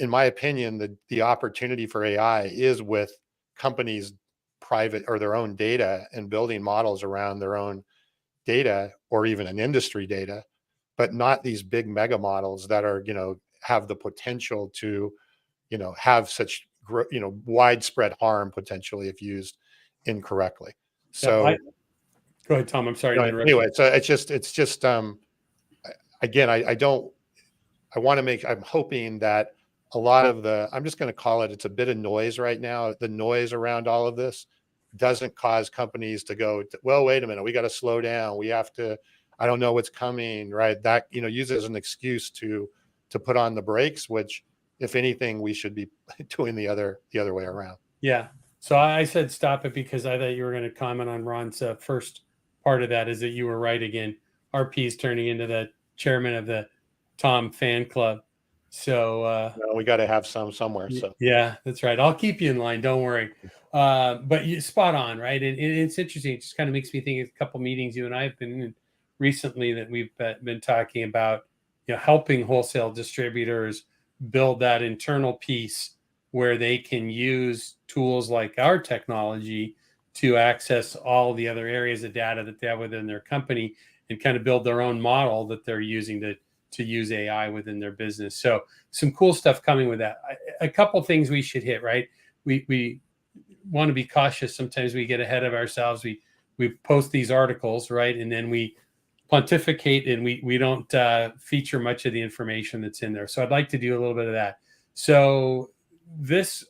in my opinion, the opportunity for AI is with companies' private or their own data and building models around their own data or even an industry data, but not these big mega models that are, have the potential to, have such, widespread harm potentially if used incorrectly. So go ahead, Tom. I'm sorry to interrupt. Anyway, so it's just again, I'm hoping that a lot of I'm just going to call it's a bit of noise right now. The noise around all of this doesn't cause companies to go, well, wait a minute, we got to slow down. We have to, I don't know what's coming, right? That, use it as an excuse to put on the brakes, which, if anything, we should be doing the other way around. Yeah. So I said stop it because I thought you were going to comment on Ron's first part of that, is that you were right again. RP is turning into the chairman of the Tom fan club. So we got to have some somewhere. So yeah, that's right. I'll keep you in line. Don't worry. But you spot on, right? And it's interesting. It just kind of makes me think of a couple meetings you and I have been in recently that we've been talking about, helping wholesale distributors build that internal piece where they can use tools like our technology to access all the other areas of data that they have within their company and kind of build their own model that they're using to use AI within their business. So some cool stuff coming with that. A couple things we should hit, right? We want to be cautious. Sometimes we get ahead of ourselves. We post these articles, right? And then we pontificate and we don't feature much of the information that's in there. So I'd like to do a little bit of that. So this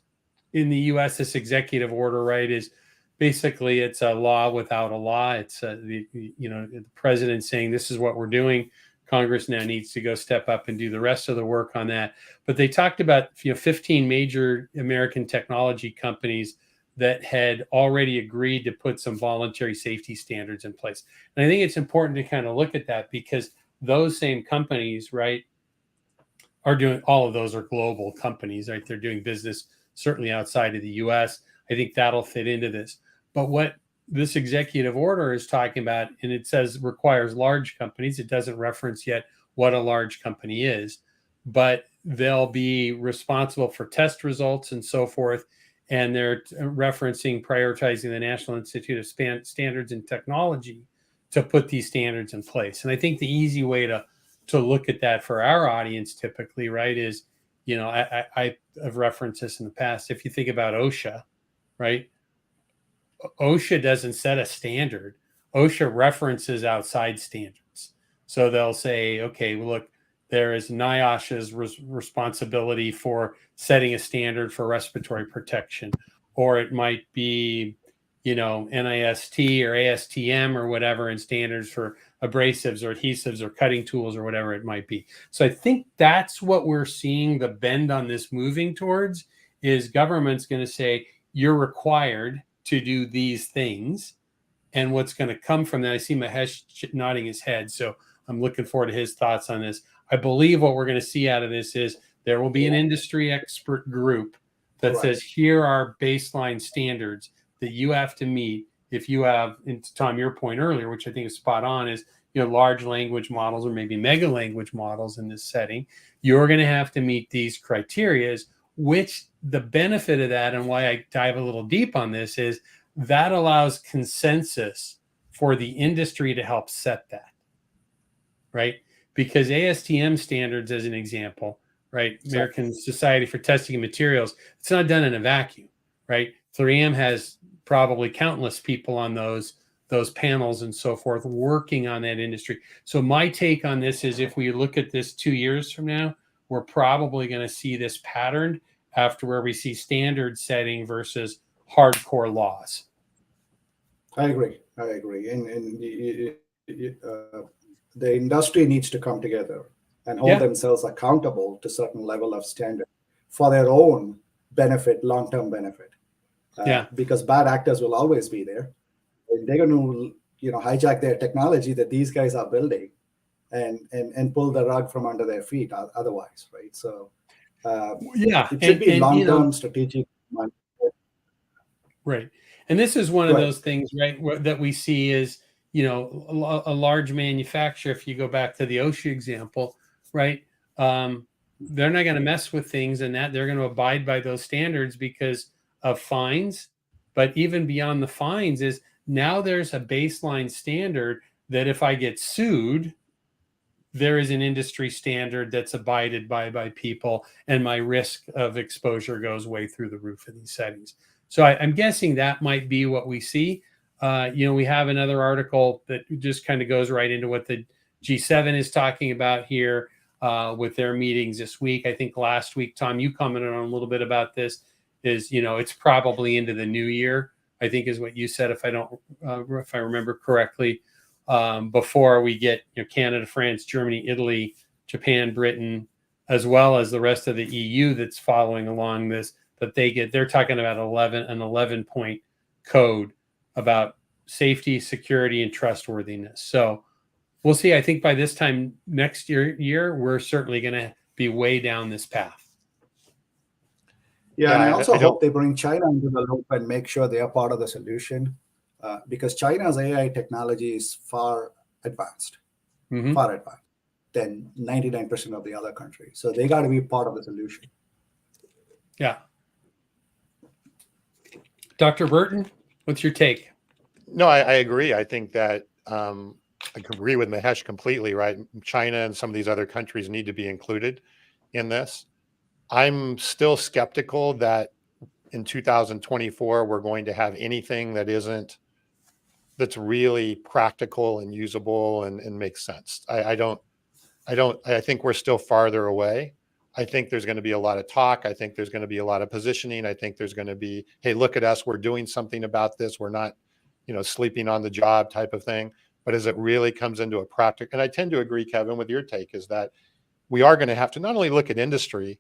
in the US, this executive order, right, is basically it's a law without a law. It's the president saying this is what we're doing. Congress now needs to go step up and do the rest of the work on that. But they talked about 15 major American technology companies that had already agreed to put some voluntary safety standards in place. And I think it's important to kind of look at that because those same companies, right, are doing, all of those are global companies, right? They're doing business certainly outside of the US. I think that'll fit into this. But what this executive order is talking about, and it says requires large companies, it doesn't reference yet what a large company is, but they'll be responsible for test results and so forth. And they're referencing prioritizing the National Institute of Standards and Technology to put these standards in place. And I think the easy way to look at that for our audience typically, right, is, I have referenced this in the past. If you think about OSHA, right, OSHA doesn't set a standard. OSHA references outside standards. So they'll say, okay, well, look, there is NIOSH's responsibility for setting a standard for respiratory protection, or it might be, NIST or ASTM or whatever, and standards for abrasives or adhesives or cutting tools or whatever it might be. So I think that's what we're seeing the bend on this moving towards, is government's going to say, you're required to do these things. And what's going to come from that, I see Mahesh nodding his head, so I'm looking forward to his thoughts on this. I believe what we're going to see out of this is there will be an industry expert group that says, here are baseline standards that you have to meet if you have, and to Tom, your point earlier, which I think is spot on, is, large language models or maybe mega language models in this setting. You're going to have to meet these criterias, which the benefit of that, and why I dive a little deep on this, is that allows consensus for the industry to help set that, right? Because ASTM standards, as an example, right? American Society for Testing of Materials, it's not done in a vacuum, right? 3M has probably countless people on those those panels and so forth, working on that industry. So my take on this is, if we look at this 2 years from now, we're probably going to see this pattern after where we see standard setting versus hardcore laws. I agree. And the industry needs to come together and hold themselves accountable to certain level of standard for their own benefit, long-term benefit. Because bad actors will always be there. And they're going to, hijack their technology that these guys are building and pull the rug from under their feet otherwise, right? So it should be long-term strategic. Right. And this is one of those things, right, that we see is, a large manufacturer, if you go back to the OSHA example, right, they're not going to mess with things and that they're going to abide by those standards because of fines. But even beyond the fines is now there's a baseline standard that if I get sued, there is an industry standard that's abided by people, and my risk of exposure goes way through the roof in these settings. So I'm guessing that might be what we see. We have another article that just kind of goes right into what the G7 is talking about here with their meetings this week. I think last week, Tom, you commented on a little bit about this. Is it's probably into the new year, I think is what you said, if I remember correctly, before we get Canada, France, Germany, Italy, Japan, Britain, as well as the rest of the EU that's following along this. That they're talking about an 11-point code about safety, security, and trustworthiness. So we'll see. I think by this time next year, we're certainly going to be way down this path. Yeah, and I also hope they bring China into the loop and make sure they are part of the solution, because China's AI technology is far advanced than 99% of the other countries. So they got to be part of the solution. Yeah. Dr. Burton, what's your take? No, I agree. I think that I agree with Mahesh completely, right? China and some of these other countries need to be included in this. I'm still skeptical that in 2024, we're going to have anything that's really practical and usable and makes sense. I think we're still farther away. I think there's going to be a lot of talk. I think there's going to be a lot of positioning. I think there's going to be, hey, look at us. We're doing something about this. We're not, sleeping on the job type of thing. But as it really comes into a practical, and I tend to agree, Kevin, with your take, is that we are going to have to not only look at industry,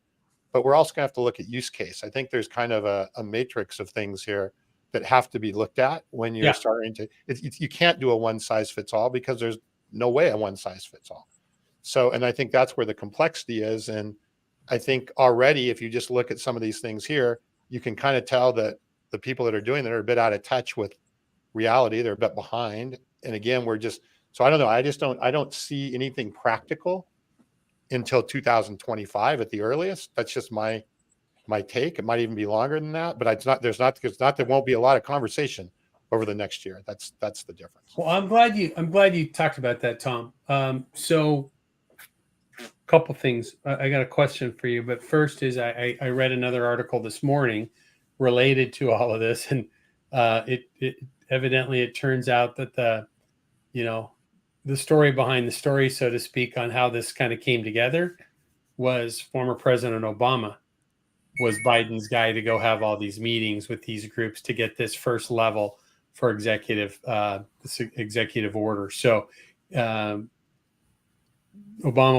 but we're also going to have to look at use case. I think there's kind of a matrix of things here that have to be looked at when you're starting to, you can't do a one size fits all, because there's no way a one size fits all. So, and I think that's where the complexity is. And I think already, if you just look at some of these things here, you can kind of tell that the people that are doing that are a bit out of touch with reality. They're a bit behind. And again, so I don't know. I don't see anything practical until 2025 at the earliest. That's just my take. It might even be longer than that, but it's not there won't be a lot of conversation over the next year. That's the difference. Well, I'm glad you talked about that, Tom. So a couple things. I got a question for you, but first is I read another article this morning related to all of this, and it evidently it turns out that the story behind the story, so to speak, on how this kind of came together was former President Obama was Biden's guy to go have all these meetings with these groups to get this first level for executive order. So Obama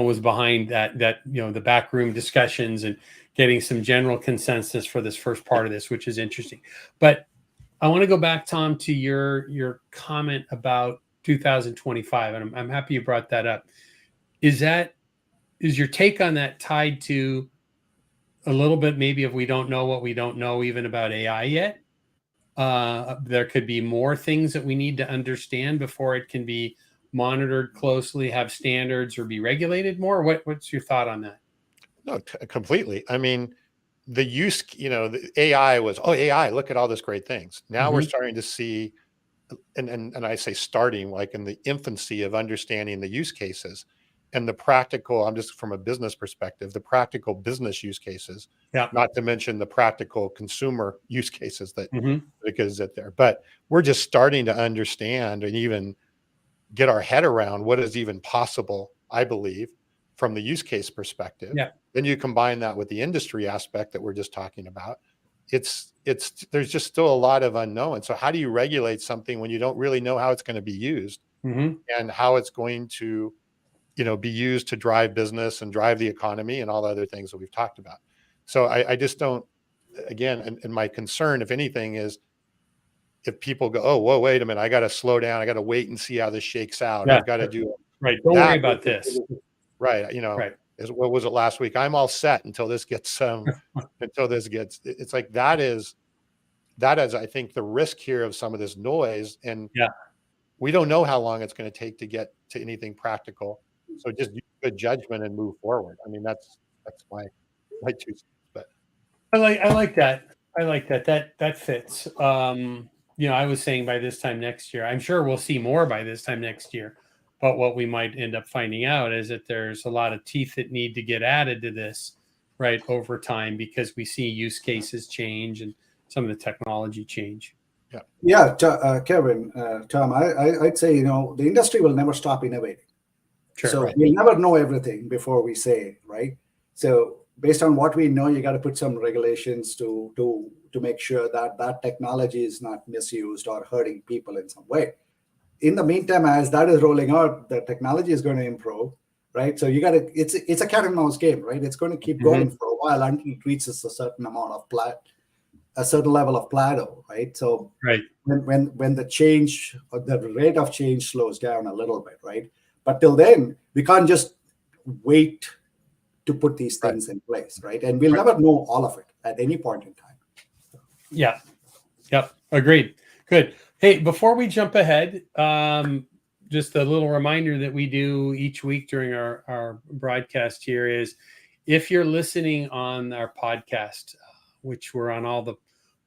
was behind that the backroom discussions and getting some general consensus for this first part of this, which is interesting. But I want to go back, Tom, to your comment about 2025, and I'm happy you brought that up. Is your take on that tied to a little bit, maybe, if we don't know what we don't know even about AI yet? There could be more things that we need to understand before it can be monitored closely, have standards, or be regulated more. What's your thought on that? No, completely. I mean, the AI was, AI, look at all this great things. Now we're starting to see, and I say starting, like in the infancy of understanding the use cases. and the practical, I'm just from a business perspective, the practical business use cases, Yeah. not to mention the practical consumer use cases that Mm-hmm. because it there. But we're just starting to understand and even get our head around what is even possible, I believe, from the use case perspective. Yeah. Then you combine that with the industry aspect that we're just talking about. It's there's just still a lot of unknown. So how do you regulate something when you don't really know how it's going to be used Mm-hmm. and how it's going to, be used to drive business and drive the economy and all the other things that we've talked about. So I just don't, again, and my concern, if anything, is if people go, oh, whoa, wait a minute, I got to slow down. I got to wait and see how this shakes out. Yeah. I've got to do Right. Don't that. worry about this. Right. Right. What was it last week? I'm all set until this gets, it's like that is, I think, the risk here of some of this noise. And Yeah. we don't know how long it's going to take to get to anything practical. So just use good judgment and move forward. I mean, that's my 2 cents. But I like that. I like that. That fits. I was saying by this time next year, I'm sure we'll see more by this time next year. But what we might end up finding out is that there's a lot of teeth that need to get added to this, right, over time, because we see use cases change and some of the technology change. Yeah, Kevin, Tom, I'd say, the industry will never stop innovating. Sure, So right. we'll never know everything before we say, right? So based on what we know, you got to put some regulations to make sure that that technology is not misused or hurting people in some way. In the meantime, as that is rolling out, the technology is going to improve, right? So you got to, it's a cat and mouse game, right? It's going to keep going for a while until it reaches a certain amount of a certain level of plateau, right? So right. when the change or the rate of change slows down a little bit, right? But till then, we can't just wait to put these things in place, right? And we'll never know all of it at any point in time. Yeah. Yep. Agreed. Good. Hey, before we jump ahead, just a little reminder that we do each week during our broadcast here is if you're listening on our podcast, which we're on all the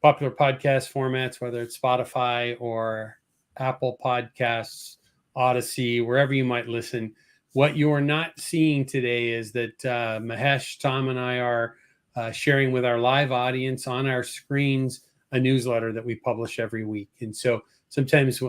popular podcast formats, whether it's Spotify or Apple Podcasts, Odyssey, wherever you might listen. What you're not seeing today is that Mahesh, Tom, and I are sharing with our live audience on our screens a newsletter that we publish every week. And so sometimes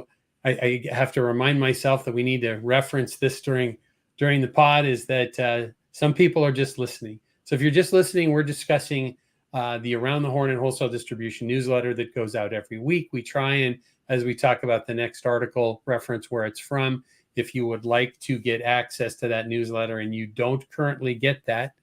I have to remind myself that we need to reference this during the pod, is that some people are just listening. So if you're just listening, we're discussing the Around the Horn and Wholesale Distribution newsletter that goes out every week. We try and, as we talk about the next article, reference where it's from. If you would like to get access to that newsletter and you don't currently get that,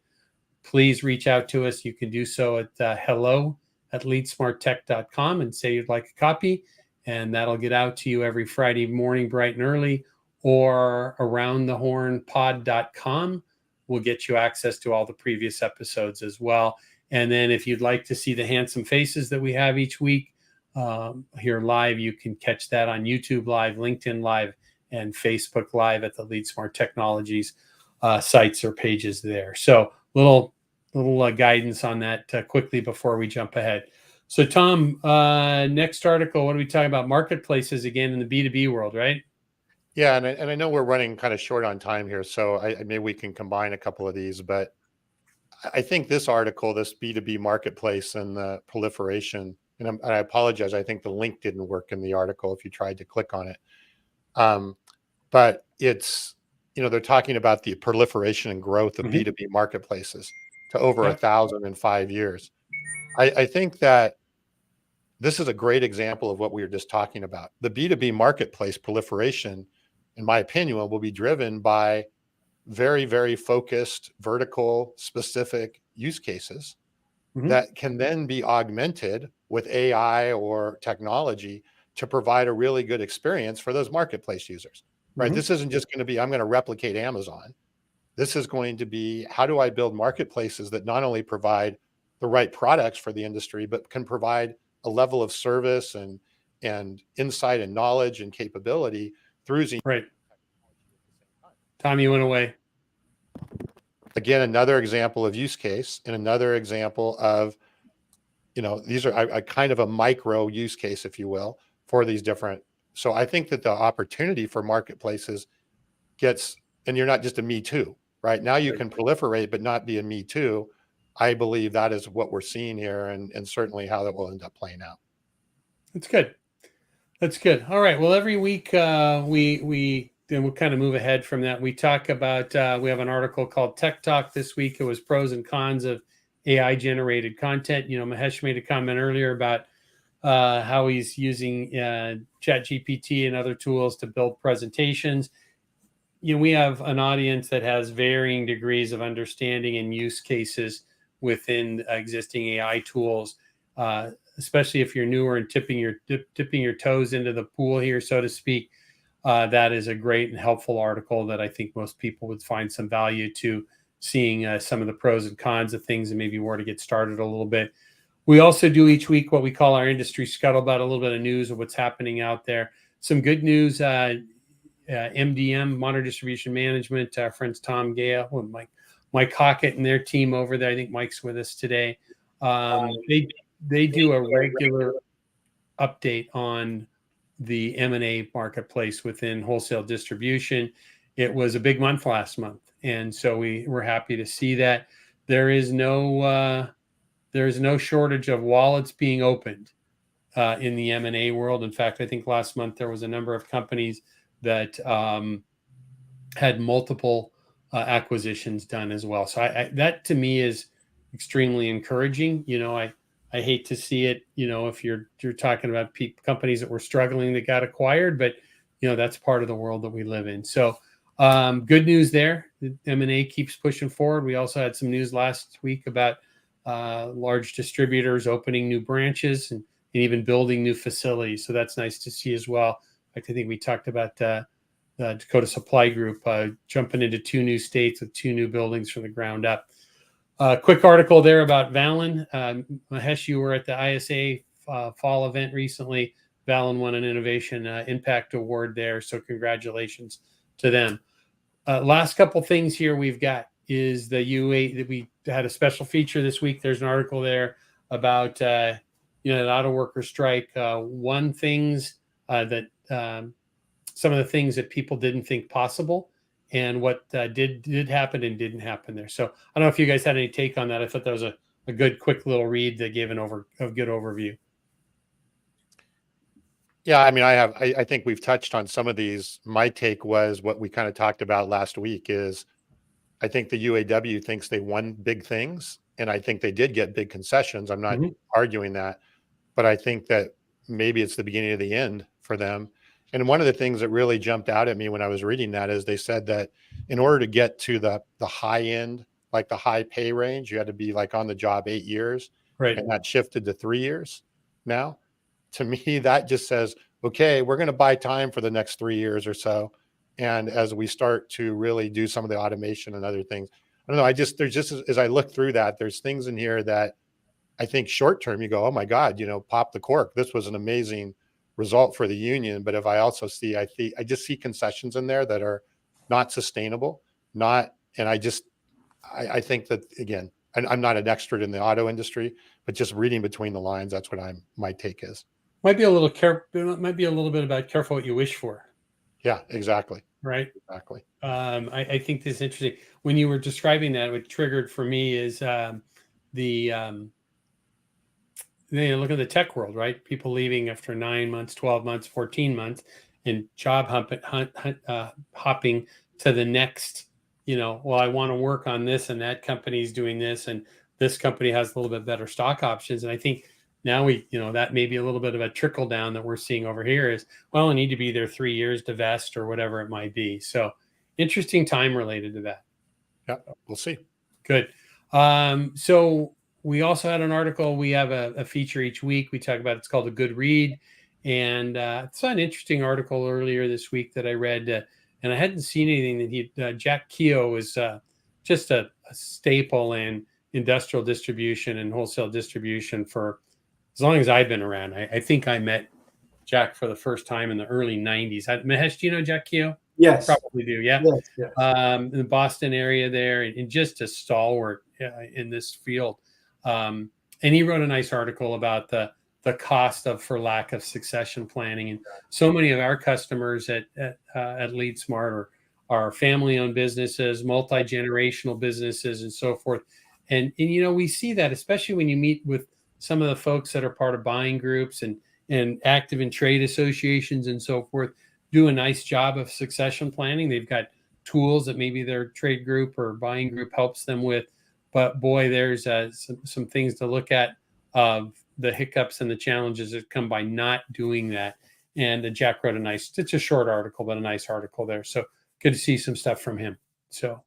please reach out to us. You can do so at hello@leadsmarttech.com and say you'd like a copy, and that'll get out to you every Friday morning, bright and early, or aroundthehornpod.com will get you access to all the previous episodes as well. And then if you'd like to see the handsome faces that we have each week here live, you can catch that on YouTube Live, LinkedIn Live, and Facebook Live at the Lead Smart Technologies sites or pages there. So little guidance on that quickly before we jump ahead. So Tom, next article, what are we talking about? Marketplaces again in the B2B world, right? Yeah, and I know we're running kind of short on time here, so maybe we can combine a couple of these. But I think this article, this B2B marketplace and the proliferation, and I apologize, I think the link didn't work in the article if you tried to click on it. But it's, they're talking about the proliferation and growth of B2B marketplaces to over 1,000 in 5 years. I think that this is a great example of what we were just talking about. The B2B marketplace proliferation, in my opinion, will be driven by very, very focused, vertical, specific use cases that can then be augmented with AI or technology to provide a really good experience for those marketplace users, right? This isn't just going to be, I'm going to replicate Amazon. This is going to be, how do I build marketplaces that not only provide the right products for the industry, but can provide a level of service and insight and knowledge and capability through right. Tom, you went away. Again, another example of use case and another example of, these are a kind of a micro use case, if you will, for these different. So I think that the opportunity for marketplaces gets and you're not just a me too, right? Now you can proliferate, but not be a me too. I believe that is what we're seeing here, and certainly how that will end up playing out. That's good. That's good. All right. Well, every week then we'll kind of move ahead from that. We talk about we have an article called Tech Talk this week. It was pros and cons of AI generated content. Mahesh made a comment earlier about how he's using ChatGPT and other tools to build presentations. We have an audience that has varying degrees of understanding and use cases within existing AI tools, especially if you're newer and dipping your toes into the pool here, so to speak. That is a great and helpful article that I think most people would find some value to, seeing some of the pros and cons of things and maybe where to get started a little bit. We also do each week what we call our industry scuttlebutt, a little bit of news of what's happening out there. Some good news. MDM, Modern Distribution Management, our friends Tom Gale and Mike Hockett and their team over there. I think Mike's with us today. They do a regular update on the M&A marketplace within wholesale distribution. It was a big month last month, and so we're happy to see that. There is no shortage of wallets being opened in the M&A world. In fact, I think last month there was a number of companies that had multiple acquisitions done as well. So that to me is extremely encouraging. I hate to see it, if you're talking about companies that were struggling that got acquired, but that's part of the world that we live in. So good news there. The M&A keeps pushing forward. We also had some news last week about large distributors opening new branches and even building new facilities. So that's nice to see as well. I think we talked about Dakota Supply Group jumping into 2 new states with 2 new buildings from the ground up. Quick article there about Valin. Mahesh, you were at the ISA fall event recently. Valin won an Innovation Impact Award there, so congratulations to them. Last couple things here we've got is the U8 that we had a special feature this week. There's an article there about an auto worker strike. Some of the things that people didn't think possible, and what did happen and didn't happen there. So I don't know if you guys had any take on that. I thought that was a good, quick little read that gave a good overview. Yeah, I mean, I think we've touched on some of these. My take was what we kind of talked about last week is I think the UAW thinks they won big things, and I think they did get big concessions. I'm not arguing that, but I think that maybe it's the beginning of the end for them. And one of the things that really jumped out at me when I was reading that is they said that in order to get to the high end, like the high pay range, you had to be like on the job 8 years, right? And that shifted to 3 years now. To me, that just says, okay, we're going to buy time for the next 3 years or so. And as we start to really do some of the automation and other things, I don't know. There's just, as I look through that, there's things in here that I think short term you go, oh my God, pop the cork. This was an amazing result for the union. But if I also see, I just see concessions in there that are not sustainable, and I think that, again, I'm not an expert in the auto industry, but just reading between the lines, that's what my take is. Might be a little bit about careful what you wish for. Yeah, exactly. Right. Exactly. I think this is interesting. When you were describing that, what triggered for me is look at the tech world, right? People leaving after 9 months, 12 months, 14 months, and job hopping to the next, well, I want to work on this, and that company's doing this, and this company has a little bit better stock options. And I think now that may be a little bit of a trickle down that we're seeing over here is, well, I need to be there 3 years to vest or whatever it might be. So interesting time related to that. Yeah, we'll see. Good. So we also had an article. We have a feature each week. We talk about, it's called A Good Read. And I saw an interesting article earlier this week that I read, and I hadn't seen anything that Jack Keogh is just a staple in industrial distribution and wholesale distribution for as long as I've been around. I think I met Jack for the first time in the early 90s. Mahesh, do you know Jack Keogh? Yes. Probably do, yeah. Yes. In the Boston area there, and just a stalwart in this field. And he wrote a nice article about the cost for lack of succession planning. And so many of our customers at LeadSmart our family-owned businesses, multi-generational businesses, and so forth. And we see that, especially when you meet with some of the folks that are part of buying groups and active in trade associations and so forth, do a nice job of succession planning. They've got tools that maybe their trade group or buying group helps them with. But boy, there's some things to look at of the hiccups and the challenges that come by not doing that. And Jack wrote it's a short article, but a nice article there. So good to see some stuff from him. So,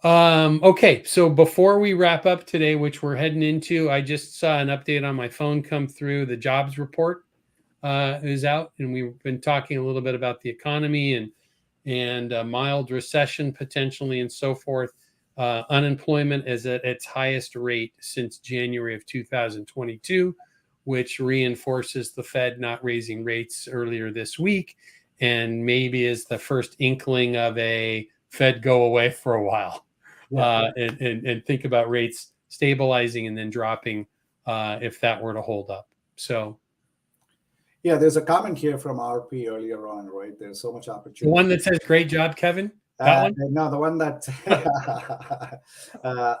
okay. So before we wrap up today, which we're heading into, I just saw an update on my phone come through. The jobs report is out, and we've been talking a little bit about the economy and a mild recession potentially and so forth. Unemployment is at its highest rate since January of 2022, which reinforces the Fed not raising rates earlier this week, and maybe is the first inkling of a Fed go away for a while, and think about rates stabilizing and then dropping if that were to hold up. So. Yeah, there's a comment here from RP earlier on, right? There's so much opportunity. The one that says, "Great job, Kevin." That one? No, the one that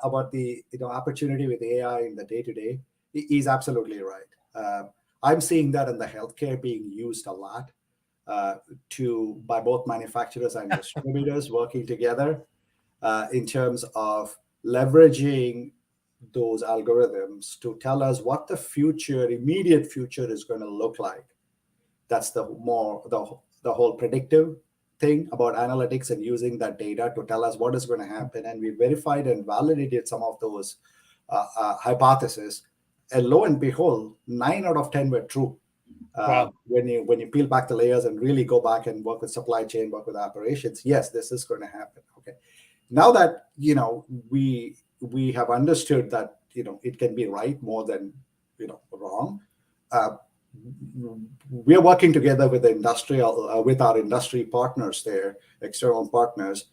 about the opportunity with AI in the day-to-day. He's absolutely right. I'm seeing that in the healthcare being used a lot by both manufacturers and distributors working together in terms of leveraging those algorithms to tell us what the immediate future is going to look like. That's the whole predictive thing about analytics and using that data to tell us what is going to happen. And we verified and validated some of those hypotheses. And lo and behold, 9 out of 10 were true. Wow. When you peel back the layers and really go back and work with supply chain, work with operations, yes, this is going to happen. Okay. Now that we have understood that it can be right more than wrong. We're working together with with our industry partners there, external partners,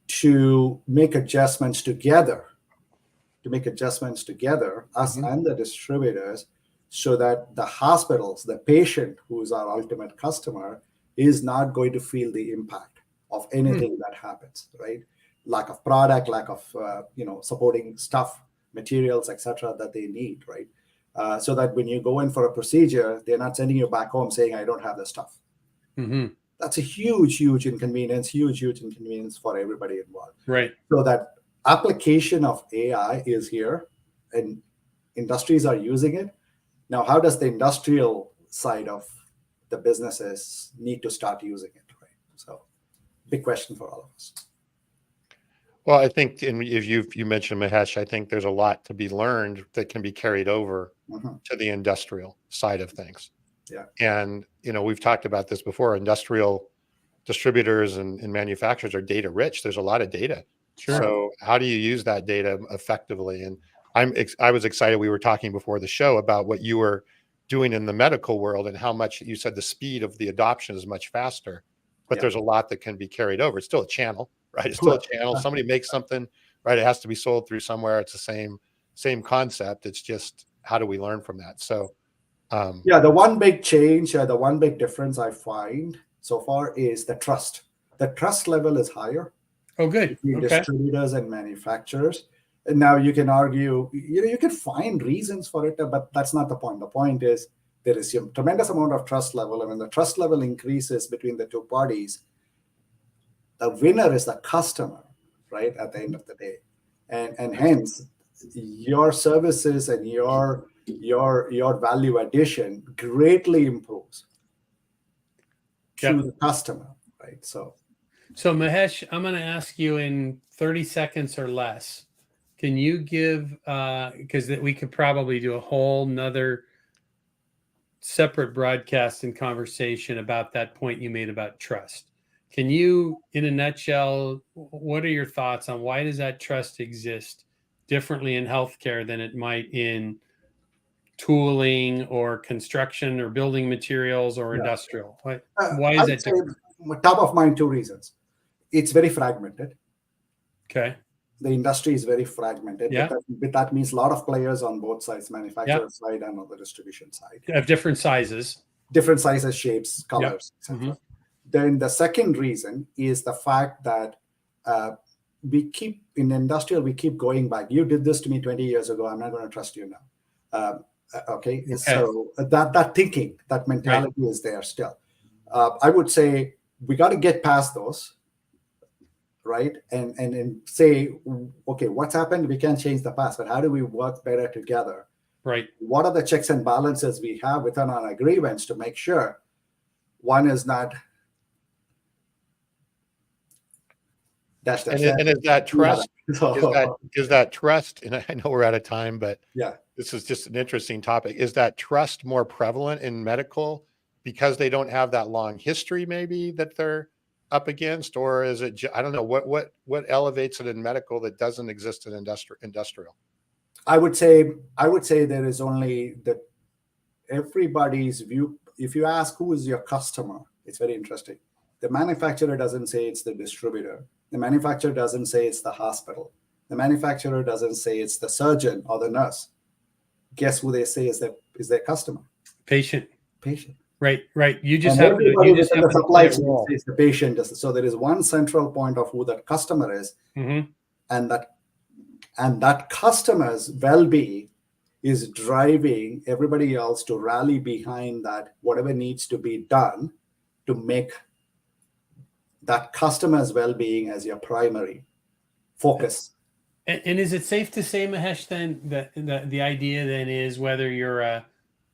to make adjustments together. Us and the distributors, so that the hospitals, the patient, who is our ultimate customer, is not going to feel the impact of anything that happens. Right? Lack of product, lack of supporting stuff, materials, etc. that they need. Right? So that when you go in for a procedure, they're not sending you back home saying, "I don't have the stuff." Mm-hmm. That's a huge inconvenience for everybody involved. Right. So that application of AI is here, and industries are using it. Now, how does the industrial side of the businesses need to start using it? Right. So, big question for all of us. Well, I think, and if you mentioned, Mahesh, I think there's a lot to be learned that can be carried over to the industrial side of things. Yeah. And, we've talked about this before. Industrial distributors and manufacturers are data rich. There's a lot of data. Sure. So how do you use that data effectively? And I was excited. We were talking before the show about what you were doing in the medical world and how much you said the speed of the adoption is much faster, but there's a lot that can be carried over. It's still a channel. Right. It's still a channel. Somebody makes something, right? It has to be sold through somewhere. It's the same concept. It's just, how do we learn from that? So, the one big change, the one big difference I find so far is the trust. The trust level is higher. Oh, good. Between distributors and manufacturers. And now you can argue, you can find reasons for it, but that's not the point. The point is there is a tremendous amount of trust level. And when the trust level increases between the two parties, the winner is the customer, right, at the end of the day. And hence, your services and your value addition greatly improves to the customer, right? So Mahesh, I'm going to ask you in 30 seconds or less, can you give, because we could probably do a whole nother separate broadcast and conversation about that point you made about trust. Can you, in a nutshell, what are your thoughts on why does that trust exist differently in healthcare than it might in tooling or construction or building materials or industrial? Why is that different? Top of mind, 2 reasons. It's very fragmented. Okay. The industry is very fragmented. Yeah. That means a lot of players on both sides, manufacturer side and on the distribution side. Of different sizes. Different sizes, shapes, colors, etc. then the second reason is the fact that we keep in industrial, we keep going back. You did this to me 20 years ago. I'm not going to trust you now. Okay. So that thinking, that mentality is there still. I would say we got to get past those, right? And say, okay, what's happened? We can't change the past, but how do we work better together? Right. What are the checks and balances we have within our agreements to make sure one is not dash. And is that trust? Is that trust? And I know we're out of time, but yeah, this is just an interesting topic. Is that trust more prevalent in medical because they don't have that long history, maybe, that they're up against, or is it? I don't know what elevates it in medical that doesn't exist in industrial. I would say there is only that everybody's view. If you ask who is your customer, it's very interesting. The manufacturer doesn't say it's the distributor. The manufacturer doesn't say it's the hospital. The manufacturer doesn't say it's the surgeon or the nurse. Guess who they say is their customer? Patient. Right. You just have the supply chain says the patient. So there is one central point of who that customer is, and that customer's well-being is driving everybody else to rally behind that, whatever needs to be done to make that customer's well-being as your primary focus. And is it safe to say, Mahesh, then that the idea then is whether you're a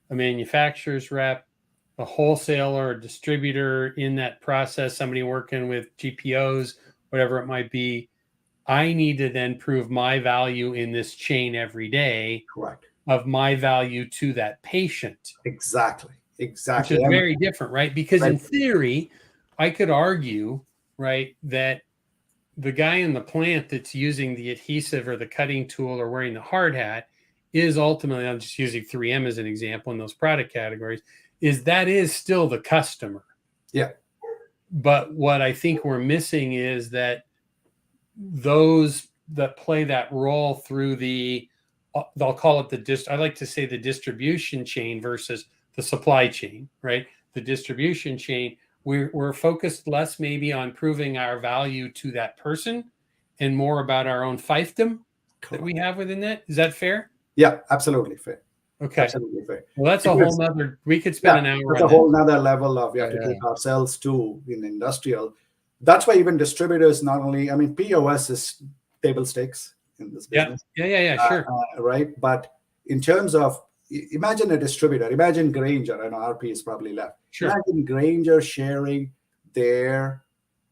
manufacturer's rep, a wholesaler, a distributor in that process, somebody working with GPOs, whatever it might be, I need to then prove my value in this chain every day. Correct. Of my value to that patient. Exactly. Which is very different, right? Because in theory, I could argue, right, that the guy in the plant that's using the adhesive or the cutting tool or wearing the hard hat is ultimately, I'm just using 3M as an example in those product categories, is still the customer. Yeah. But what I think we're missing is that those that play that role through they'll call it I like to say the distribution chain versus the supply chain, right? The distribution chain, we're focused less maybe on proving our value to that person and more about our own fiefdom that we have within that. Is that fair? Yeah, absolutely fair. Okay. Absolutely fair. Well, that's a whole nother, we could spend an hour on a whole nother level of, we have to take ourselves to in industrial. That's why even distributors not only, POS is table stakes in this business. Yeah, sure. Right. But in terms of, imagine a distributor, imagine Grainger, and RP is probably left. Sure. Imagine Grainger sharing their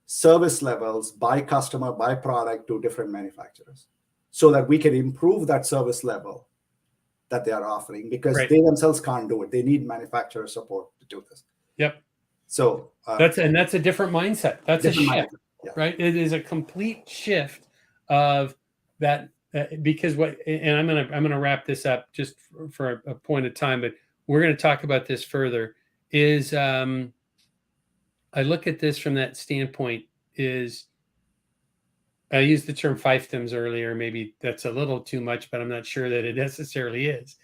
service levels by customer, by product to different manufacturers so that we can improve that service level that they are offering, because they themselves can't do it. They need manufacturer support to do this. Yep. So that's a different mindset. That's a shift, right? It is a complete shift of that, because and I'm gonna wrap this up just for a point of time, but we're going to talk about this further. Is I look at this from that standpoint. Is I used the term fiefdoms earlier. Maybe that's a little too much, but I'm not sure that it necessarily is.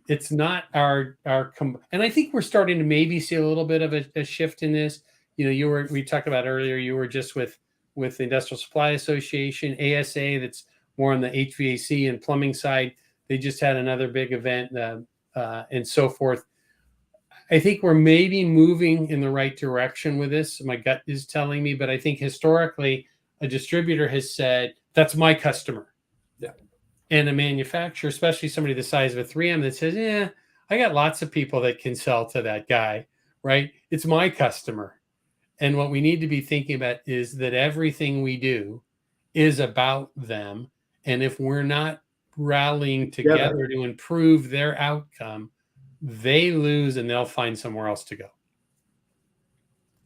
It's not our and I think we're starting to maybe see a little bit of a shift in this. We talked about earlier, you were just with the Industrial Supply Association, ASA, that's more on the HVAC and plumbing side. They just had another big event and so forth. I think we're maybe moving in the right direction with this. My gut is telling me, but I think historically a distributor has said, that's my customer. Yeah. And a manufacturer, especially somebody the size of a 3M, that says, yeah, I got lots of people that can sell to that guy, right? It's my customer. And what we need to be thinking about is that everything we do is about them. And if we're not rallying together to improve their outcome, they lose and they'll find somewhere else to go.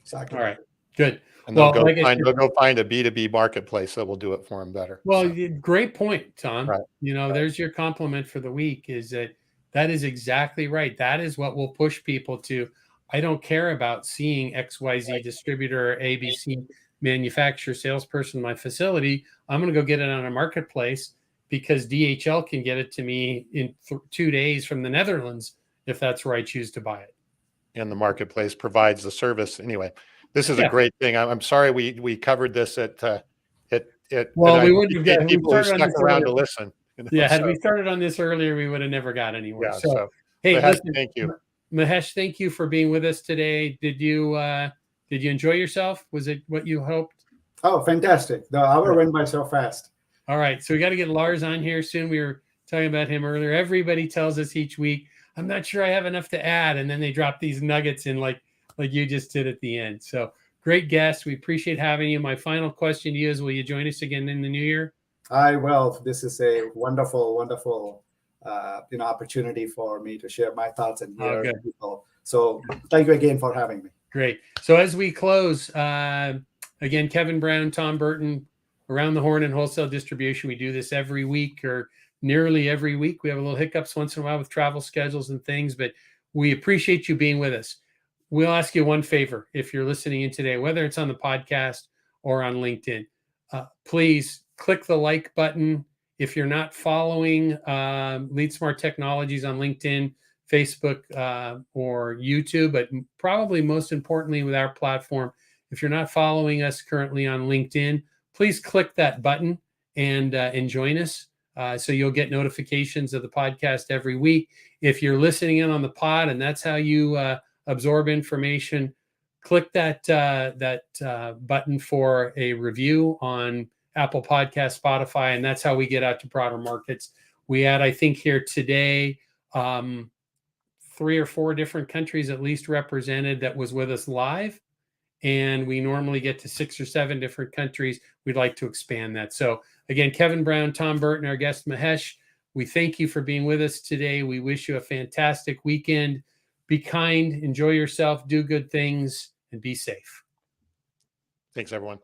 Exactly. All right, good. And they'll go find a B2B marketplace that will do it for them better. Well, great point, Tom. Right. There's your compliment for the week, is that is exactly right. That is what will push people to, I don't care about seeing XYZ distributor or ABC manufacturer salesperson in my facility. I'm going to go get it on a marketplace because DHL can get it to me in 2 days from the Netherlands if that's where I choose to buy it. And the marketplace provides the service. Anyway, This is a Yeah. great thing. I'm sorry we covered this at Well, and I we wouldn't have appreciate we people who started on stuck this around earlier. to listen. Yeah, had so, we started on this earlier, we would have never got anywhere. yeah. So, So, hey, Mahesh, listen, thank you. Mahesh, thank you for being with us today. Did you enjoy yourself? Was it what you hoped? Oh, fantastic. The hour went by so fast. All right. So we got to get Lars on here soon. We were talking about him earlier. Everybody tells us each week, I'm not sure I have enough to add. And then they drop these nuggets in like you just did at the end. So great guest. We appreciate having you. My final question to you is, will you join us again in the new year? I will. This is a wonderful, wonderful opportunity for me to share my thoughts and hear people. So thank you again for having me. Great. So as we close, again, Kevin Brown, Tom Burton, Around the Horn and Wholesale Distribution. We do this every week or nearly every week. We have a little hiccups once in a while with travel schedules and things, but we appreciate you being with us. We'll ask you one favor if you're listening in today, whether it's on the podcast or on LinkedIn. Please click the like button. If you're not following Lead Smart Technologies on LinkedIn, Facebook, or YouTube, but probably most importantly with our platform, if you're not following us currently on LinkedIn, please click that button and join us. So you'll get notifications of the podcast every week. If you're listening in on the pod and that's how you absorb information, click that button for a review on Apple Podcast, Spotify, and that's how we get out to broader markets. We had, I think, here today, 3 or 4 different countries at least represented that was with us live. And we normally get to 6 or 7 different countries. We'd like to expand that. So again, Kevin Brown, Tom Burton, our guest Mahesh, we thank you for being with us today. We wish you a fantastic weekend. Be kind, enjoy yourself, do good things, and be safe. Thanks, everyone.